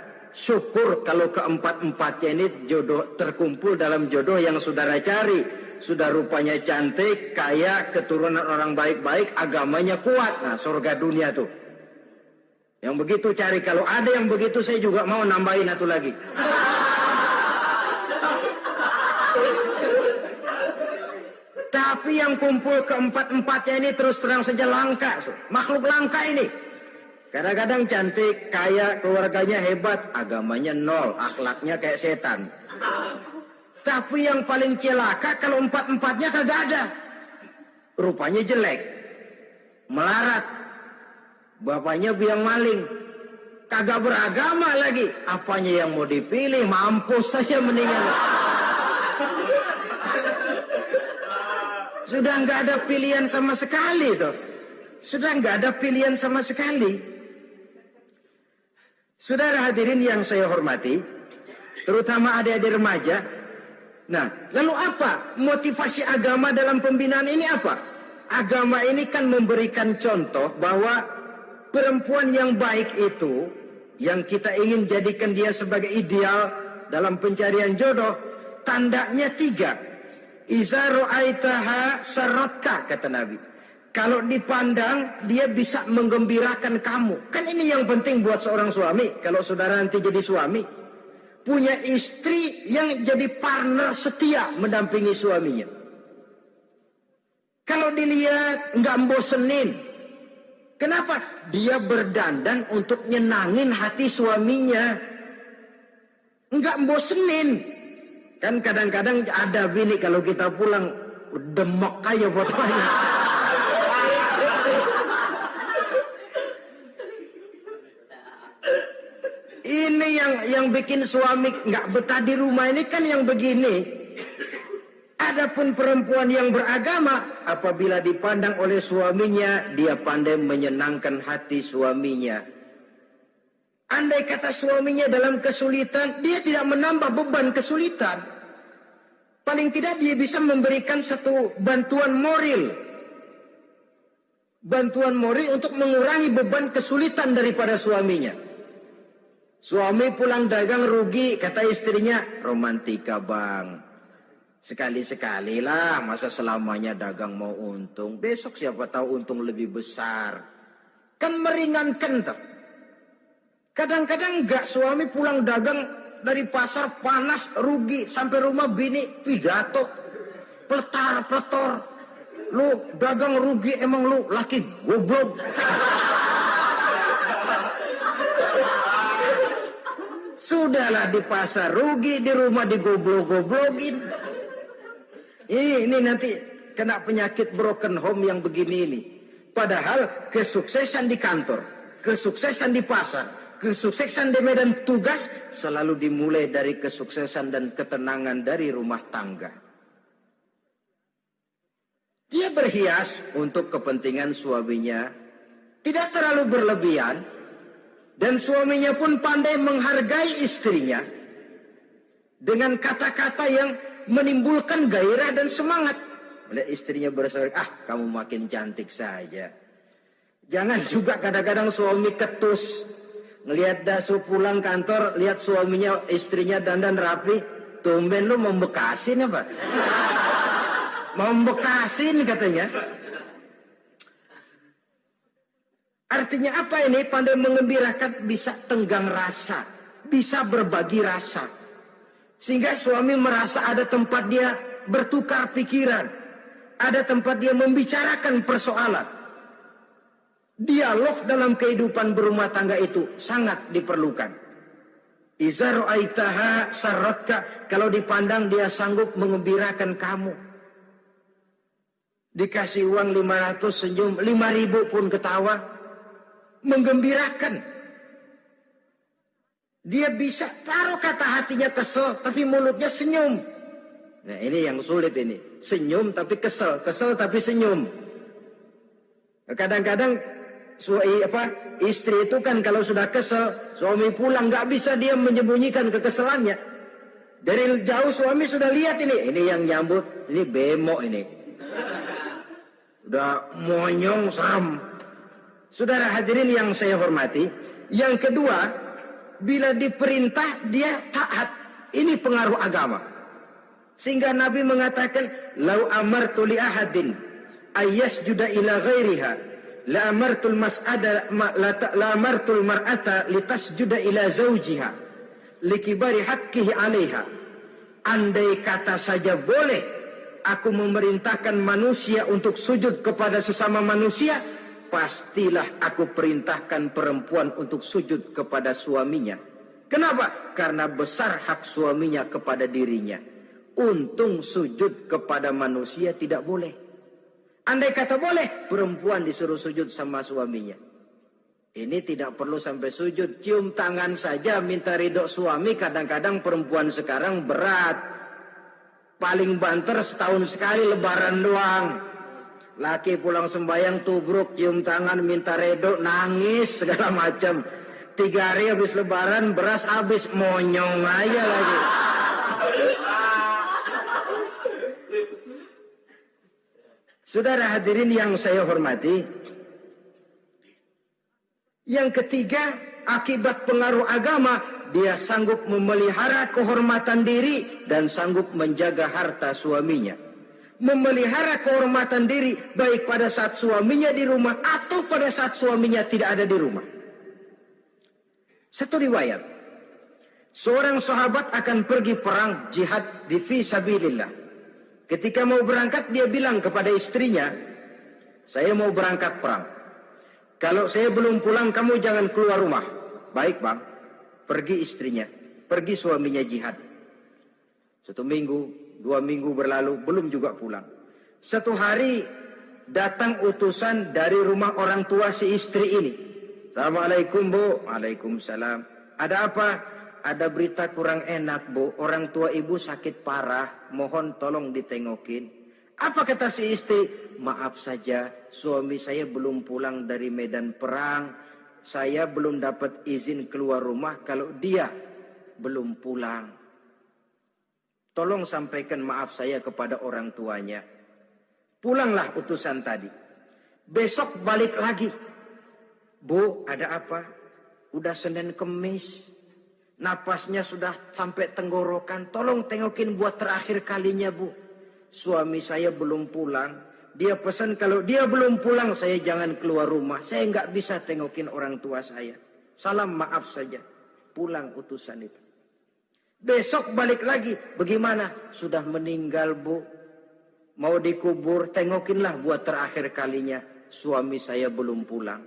syukur kalau keempat-empatnya ini jodoh terkumpul dalam jodoh yang saudara cari. Sudah rupanya cantik, kaya, keturunan orang baik-baik, agamanya kuat. Nah, surga dunia tuh. Yang begitu cari. Kalau ada yang begitu, saya juga mau nambahin satu lagi. Tapi yang kumpul keempat-empatnya ini terus terang saja langka. Makhluk langka ini. Kadang-kadang cantik, kaya, keluarganya hebat, agamanya nol, akhlaknya kayak setan. Tapi yang paling celaka kalau empat-empatnya kagak ada. Rupanya jelek, melarat, bapaknya biang maling, kagak beragama lagi. Apanya yang mau dipilih? Mampus saja mendingan. Sudah nggak ada pilihan sama sekali tuh. Sudah nggak ada pilihan sama sekali. Saudara hadirin yang saya hormati, terutama adik-adik remaja. Nah, lalu apa motivasi agama dalam pembinaan ini apa? Agama ini kan memberikan contoh bahwa perempuan yang baik itu, yang kita ingin jadikan dia sebagai ideal dalam pencarian jodoh, tandanya 3. Iza ra'aitaha saratka, kata Nabi. Kalau dipandang, dia bisa menggembirakan kamu. Kan ini yang penting buat seorang suami. Kalau saudara nanti jadi suami, punya istri yang jadi partner setia mendampingi suaminya. Kalau dilihat, nggak bosenin. Kenapa? Dia berdandan untuk nyenangin hati suaminya. Nggak bosenin. Kan kadang-kadang ada bini kalau kita pulang demok aja fotonya. Ini yang bikin suami nggak betah di rumah ini kan yang begini. Adapun perempuan yang beragama, apabila dipandang oleh suaminya, dia pandai menyenangkan hati suaminya. Andai kata suaminya dalam kesulitan, dia tidak menambah beban kesulitan. Paling tidak dia bisa memberikan satu bantuan moral. Bantuan moral untuk mengurangi beban kesulitan daripada suaminya. Suami pulang dagang rugi, kata istrinya, romantika bang. Sekali-sekali lah, masa selamanya dagang mau untung. Besok siapa tahu untung lebih besar. Kan meringankan tuh. Kadang-kadang enggak, suami pulang dagang dari pasar panas, rugi. Sampai rumah bini pidato. Peletar-peletor. Lu dagang rugi, emang lu laki goblok. Sudahlah di pasar rugi, di rumah digoblok-goblokin. Ini nanti kena penyakit broken home yang begini ini. Padahal kesuksesan di kantor, kesuksesan di pasar, kesuksesan di medan tugas selalu dimulai dari kesuksesan dan ketenangan dari rumah tangga. Dia berhias untuk kepentingan suaminya, tidak terlalu berlebihan, dan suaminya pun pandai menghargai istrinya dengan kata-kata yang menimbulkan gairah dan semangat. Oleh istrinya bersorak, kamu makin cantik saja. Jangan juga kadang-kadang suami ketus. Ngelihat dasu pulang kantor, lihat suaminya, istrinya dandan rapi. Tumben lu membekasin apa? Membekasin katanya. Artinya apa ini? Pandai mengembirakan, bisa tenggang rasa. Bisa berbagi rasa. Sehingga suami merasa ada tempat dia bertukar pikiran. Ada tempat dia membicarakan persoalan. Dialog dalam kehidupan berumah tangga itu sangat diperlukan. Iza ra'aitaha sarratka. Kalau dipandang dia sanggup mengembirakan kamu. Dikasih uang 500 senyum, 5.000 pun ketawa. Menggembirakan. Dia bisa taruh kata hatinya kesel, tapi mulutnya senyum. Nah ini yang sulit ini. Senyum tapi kesel, kesel tapi senyum. Kadang-kadang istri itu kan kalau sudah kesel, suami pulang nggak bisa dia menyembunyikan kekeselannya. Dari jauh suami sudah lihat ini yang nyambut, ini bemo ini. Udah monyong seram. Saudara hadirin yang saya hormati, yang kedua, bila diperintah dia taat. Ini pengaruh agama. Sehingga Nabi mengatakan, "Lau amartu li ahadin ayyasjuda ila ghairiha, la amartul mar'ata litasjuda ila zawjiha, likibari haqqihi 'alaiha." Andai kata saja boleh aku memerintahkan manusia untuk sujud kepada sesama manusia, pastilah aku perintahkan perempuan untuk sujud kepada suaminya. Kenapa? Karena besar hak suaminya kepada dirinya. Untung sujud kepada manusia tidak boleh. Andai kata boleh, perempuan disuruh sujud sama suaminya. Ini tidak perlu sampai sujud. Cium tangan saja minta ridho suami. Kadang-kadang perempuan sekarang berat. Paling banter setahun sekali lebaran doang. Laki pulang sembahyang tubruk, cium tangan, minta redo, nangis, segala macam. 3 hari habis lebaran, beras habis, monyong aja lagi. Saudara hadirin yang saya hormati, yang ketiga, akibat pengaruh agama, dia sanggup memelihara kehormatan diri dan sanggup menjaga harta suaminya. Memelihara kehormatan diri baik pada saat suaminya di rumah atau pada saat suaminya tidak ada di rumah. Satu riwayat, seorang sahabat akan pergi perang jihad di fi sabilillah. Ketika mau berangkat dia bilang kepada istrinya, "Saya mau berangkat perang. Kalau saya belum pulang kamu jangan keluar rumah." "Baik bang." Pergi istrinya, pergi suaminya jihad. 1 minggu, 2 minggu berlalu, belum juga pulang. 1 hari datang utusan dari rumah orang tua si istri ini. "Assalamualaikum bu." "Waalaikumsalam." "Ada apa?" ada berita kurang enak, Bu. Orang tua ibu sakit parah, mohon tolong ditengokin. Apa kata si istri? Maaf saja, suami saya belum pulang dari medan perang. Saya belum dapat izin keluar rumah kalau dia belum pulang. Tolong sampaikan maaf saya kepada orang tuanya. Pulanglah utusan tadi. Besok balik lagi. Bu, ada apa? Udah Senin Kemis. Napasnya sudah sampai tenggorokan. Tolong tengokin buat terakhir kalinya, Bu. Suami saya belum pulang. Dia pesan kalau dia belum pulang, saya jangan keluar rumah. Saya nggak bisa tengokin orang tua saya. Salam maaf saja. Pulang utusan itu. Besok balik lagi. Bagaimana? Sudah meninggal, Bu. Mau dikubur, tengokinlah buat terakhir kalinya. Suami saya belum pulang.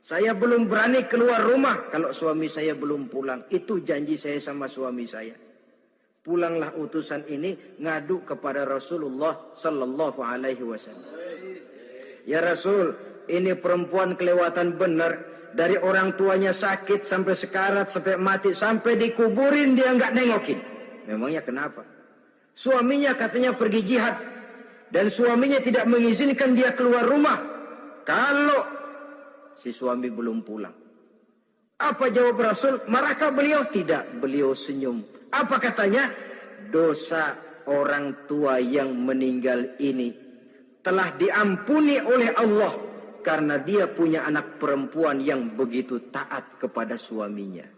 Saya belum berani keluar rumah kalau suami saya belum pulang. Itu janji saya sama suami saya. Pulanglah utusan ini ngadu kepada Rasulullah sallallahu alaihi wasallam. Ya Rasul, ini perempuan kelewatan benar. Dari orang tuanya sakit sampai sekarat, sampai mati, sampai dikuburin dia nggak nengokin. Memangnya kenapa? Suaminya katanya pergi jihad. Dan suaminya tidak mengizinkan dia keluar rumah. Kalau si suami belum pulang. Apa jawab Rasul? Marahkah beliau? Tidak. Beliau senyum. Apa katanya? Dosa orang tua yang meninggal ini telah diampuni oleh Allah karena dia punya anak perempuan yang begitu taat kepada suaminya.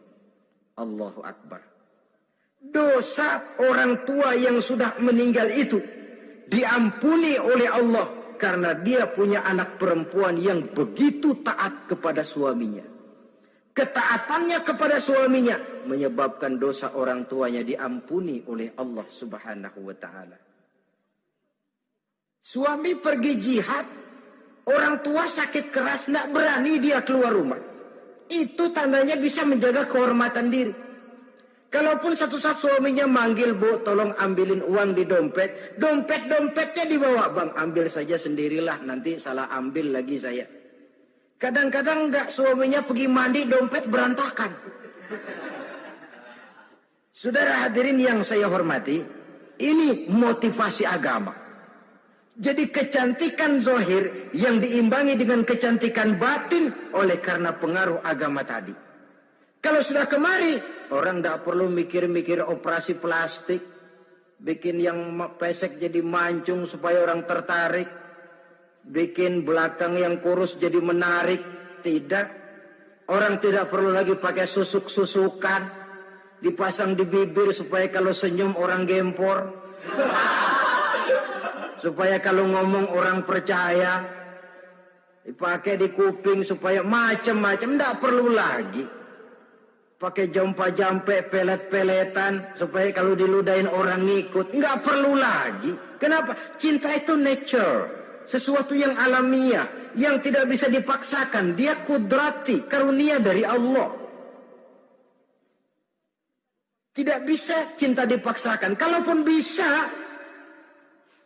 Allahu Akbar. Dosa orang tua yang sudah meninggal itu diampuni oleh Allah karena dia punya anak perempuan yang begitu taat kepada suaminya. Ketaatannya kepada suaminya menyebabkan dosa orang tuanya diampuni oleh Allah Subhanahu wa taala. Suami pergi jihad, orang tua sakit keras, tidak berani dia keluar rumah. Itu tandanya bisa menjaga kehormatan diri. Kalaupun satu saat suaminya manggil, Bu, tolong ambilin uang di dompet. Dompetnya dibawa, Bang, ambil saja sendirilah, nanti salah ambil lagi saya. Kadang-kadang enggak, suaminya pergi mandi, dompet berantakan. Saudara hadirin yang saya hormati, ini motivasi agama. Jadi kecantikan zahir yang diimbangi dengan kecantikan batin oleh karena pengaruh agama tadi. Kalau sudah kemari, orang tidak perlu mikir-mikir operasi plastik. Bikin yang pesek jadi mancung supaya orang tertarik. Bikin belakang yang kurus jadi menarik. Tidak. Orang tidak perlu lagi pakai susuk-susukan. Dipasang di bibir supaya kalau senyum orang gempor. Supaya kalau ngomong orang percaya. Dipakai di kuping supaya macam-macam. Tidak perlu lagi. Pakai jompa-jampe, pelet-peletan, supaya kalau diludahin orang ngikut. Nggak perlu lagi. Kenapa? Cinta itu nature. Sesuatu yang alamiah. Yang tidak bisa dipaksakan. Dia kudrati, karunia dari Allah. Tidak bisa cinta dipaksakan. Kalaupun bisa,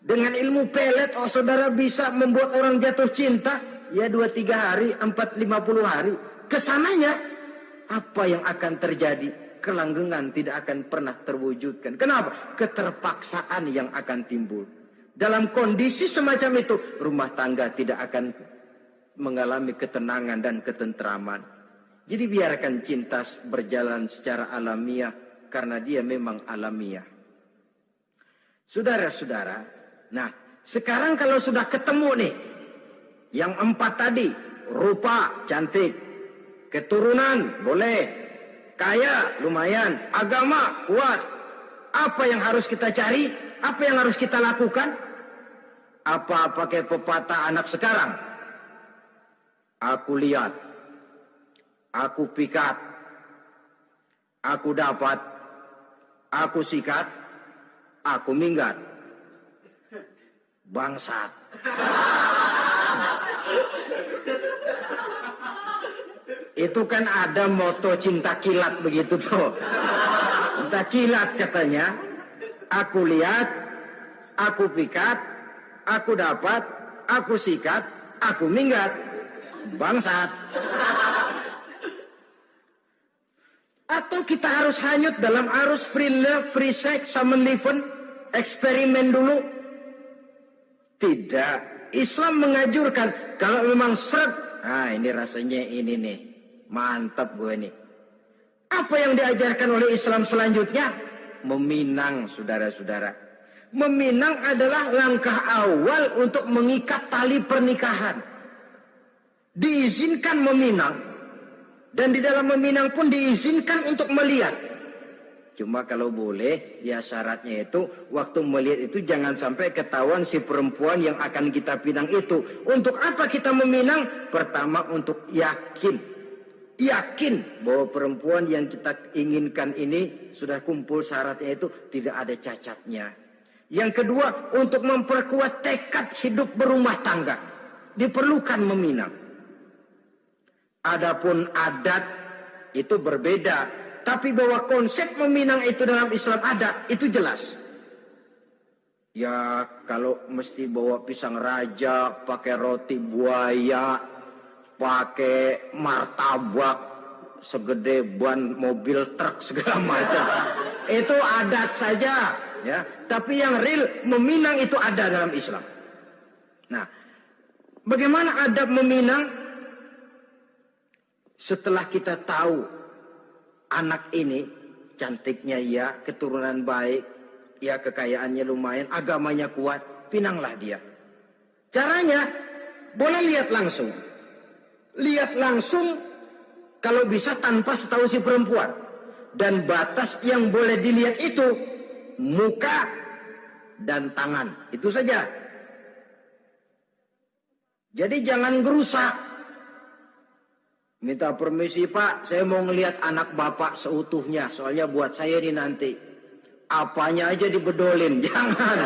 dengan ilmu pelet, oh saudara bisa membuat orang jatuh cinta. Ya 2-3 hari, 4-50 hari. Kesananya, apa yang akan terjadi? Kelanggengan tidak akan pernah terwujudkan. Kenapa? Keterpaksaan yang akan timbul. Dalam kondisi semacam itu, rumah tangga tidak akan mengalami ketenangan dan ketentraman. Jadi biarkan cinta berjalan secara alamiah, karena dia memang alamiah. Saudara-saudara, nah sekarang kalau sudah ketemu nih, yang 4 tadi, rupa cantik, keturunan boleh, kaya lumayan, agama kuat. Apa yang harus kita cari? Apa yang harus kita lakukan? Apa pakai pepatah anak sekarang? Aku lihat, aku pikat, aku dapat, aku sikat, aku minggat. Bangsat. Itu kan ada moto cinta kilat begitu tuh. Cinta kilat katanya. Aku lihat, aku pikat, aku dapat, aku sikat, aku minggat. Bangsat. Atau kita harus hanyut dalam arus free love, free sex, summon living, eksperimen dulu? Tidak. Islam menganjurkan kalau memang seret, ini rasanya ini nih, mantap gue nih. Apa yang diajarkan oleh Islam selanjutnya? Meminang, saudara-saudara. Meminang adalah langkah awal untuk mengikat tali pernikahan. Diizinkan meminang. Dan di dalam meminang pun diizinkan untuk melihat. Cuma kalau boleh, ya syaratnya itu, waktu melihat itu jangan sampai ketahuan si perempuan yang akan kita pinang itu. Untuk apa kita meminang? Pertama, untuk yakin. Yakin bahwa perempuan yang kita inginkan ini sudah kumpul syaratnya itu, tidak ada cacatnya. Yang kedua, untuk memperkuat tekad hidup berumah tangga. Diperlukan meminang. Adapun adat itu berbeda. Tapi bahwa konsep meminang itu dalam Islam ada, itu jelas. Ya kalau mesti bawa pisang raja, pakai roti buaya, pakai martabak segede ban mobil truk segala macam. Itu adat saja, ya. Tapi yang real meminang itu ada dalam Islam. Nah, bagaimana adab meminang? Setelah kita tahu anak ini cantiknya ya, keturunan baik, ya kekayaannya lumayan, agamanya kuat, pinanglah dia. Caranya boleh lihat langsung. Lihat langsung kalau bisa tanpa setahu si perempuan. Dan batas yang boleh dilihat itu muka dan tangan. Itu saja. Jadi jangan gerusak. Minta permisi Pak, saya mau ngelihat anak Bapak seutuhnya. Soalnya buat saya ini nanti. Apanya aja dibedolin, jangan.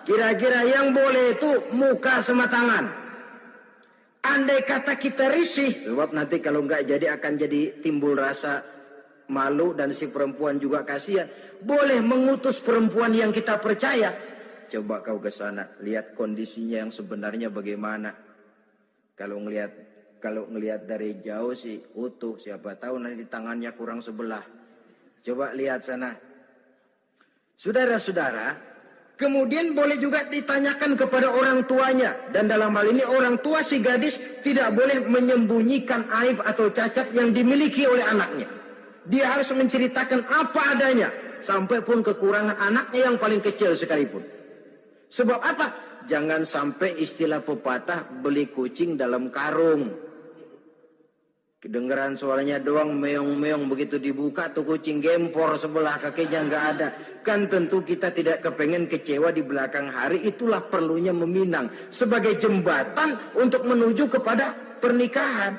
Kira-kira yang boleh itu muka sama tangan. Andai kata kita risih, sebab nanti kalau nggak jadi akan jadi timbul rasa malu dan si perempuan juga kasihan. Boleh mengutus perempuan yang kita percaya. Coba kau ke sana, lihat kondisinya yang sebenarnya bagaimana. Kalau ngelihat dari jauh sih utuh, siapa tahu nanti tangannya kurang sebelah. Coba lihat sana. Saudara-saudara, kemudian boleh juga ditanyakan kepada orang tuanya. Dan dalam hal ini orang tua si gadis tidak boleh menyembunyikan aib atau cacat yang dimiliki oleh anaknya. Dia harus menceritakan apa adanya. Sampai pun kekurangan anaknya yang paling kecil sekalipun. Sebab apa? Jangan sampai istilah pepatah beli kucing dalam karung. Kedengeran suaranya doang meong-meong, begitu dibuka tuh kucing gempor sebelah kakinya nggak ada. Kan tentu kita tidak kepengen kecewa di belakang hari. Itulah perlunya meminang sebagai jembatan untuk menuju kepada pernikahan.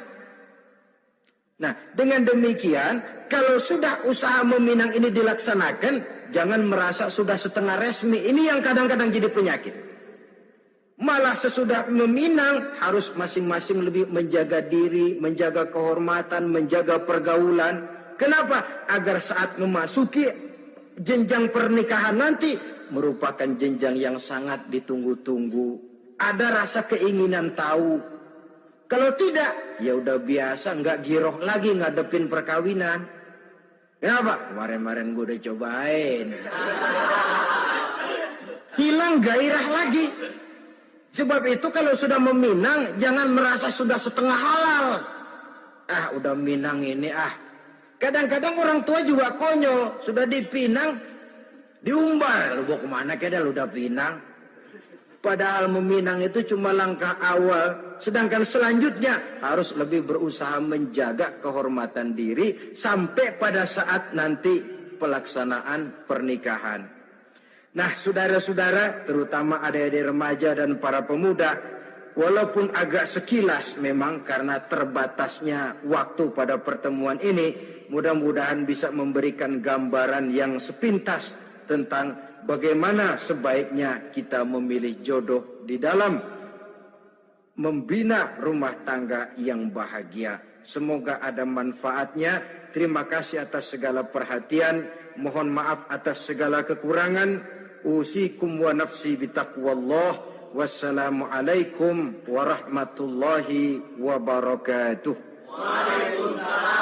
Nah, dengan demikian kalau sudah usaha meminang ini dilaksanakan, jangan merasa sudah setengah resmi. Ini yang kadang-kadang jadi penyakit. Malah sesudah meminang harus masing-masing lebih menjaga diri, menjaga kehormatan, menjaga pergaulan. Kenapa? Agar saat memasuki jenjang pernikahan nanti merupakan jenjang yang sangat ditunggu-tunggu. Ada rasa keinginan tahu. Kalau tidak, ya udah biasa, nggak giroh lagi ngadepin perkawinan. Kenapa? Kemarin-kemarin gue udah cobain. Hilang gairah lagi. Sebab itu kalau sudah meminang, jangan merasa sudah setengah halal. Udah minang ini Kadang-kadang orang tua juga konyol. Sudah dipinang, diumbar. Lu bawa kemana keda lu udah pinang? Padahal meminang itu cuma langkah awal. Sedangkan selanjutnya harus lebih berusaha menjaga kehormatan diri. Sampai pada saat nanti pelaksanaan pernikahan. Nah, saudara-saudara, terutama adik-adik remaja dan para pemuda, walaupun agak sekilas memang karena terbatasnya waktu pada pertemuan ini, mudah-mudahan bisa memberikan gambaran yang sepintas tentang bagaimana sebaiknya kita memilih jodoh di dalam membina rumah tangga yang bahagia. Semoga ada manfaatnya. Terima kasih atas segala perhatian. Mohon maaf atas segala kekurangan. Usikum wa nafsi bitaqwallah. Wassalamualaikum warahmatullahi wabarakatuh. Waalaikumsalam.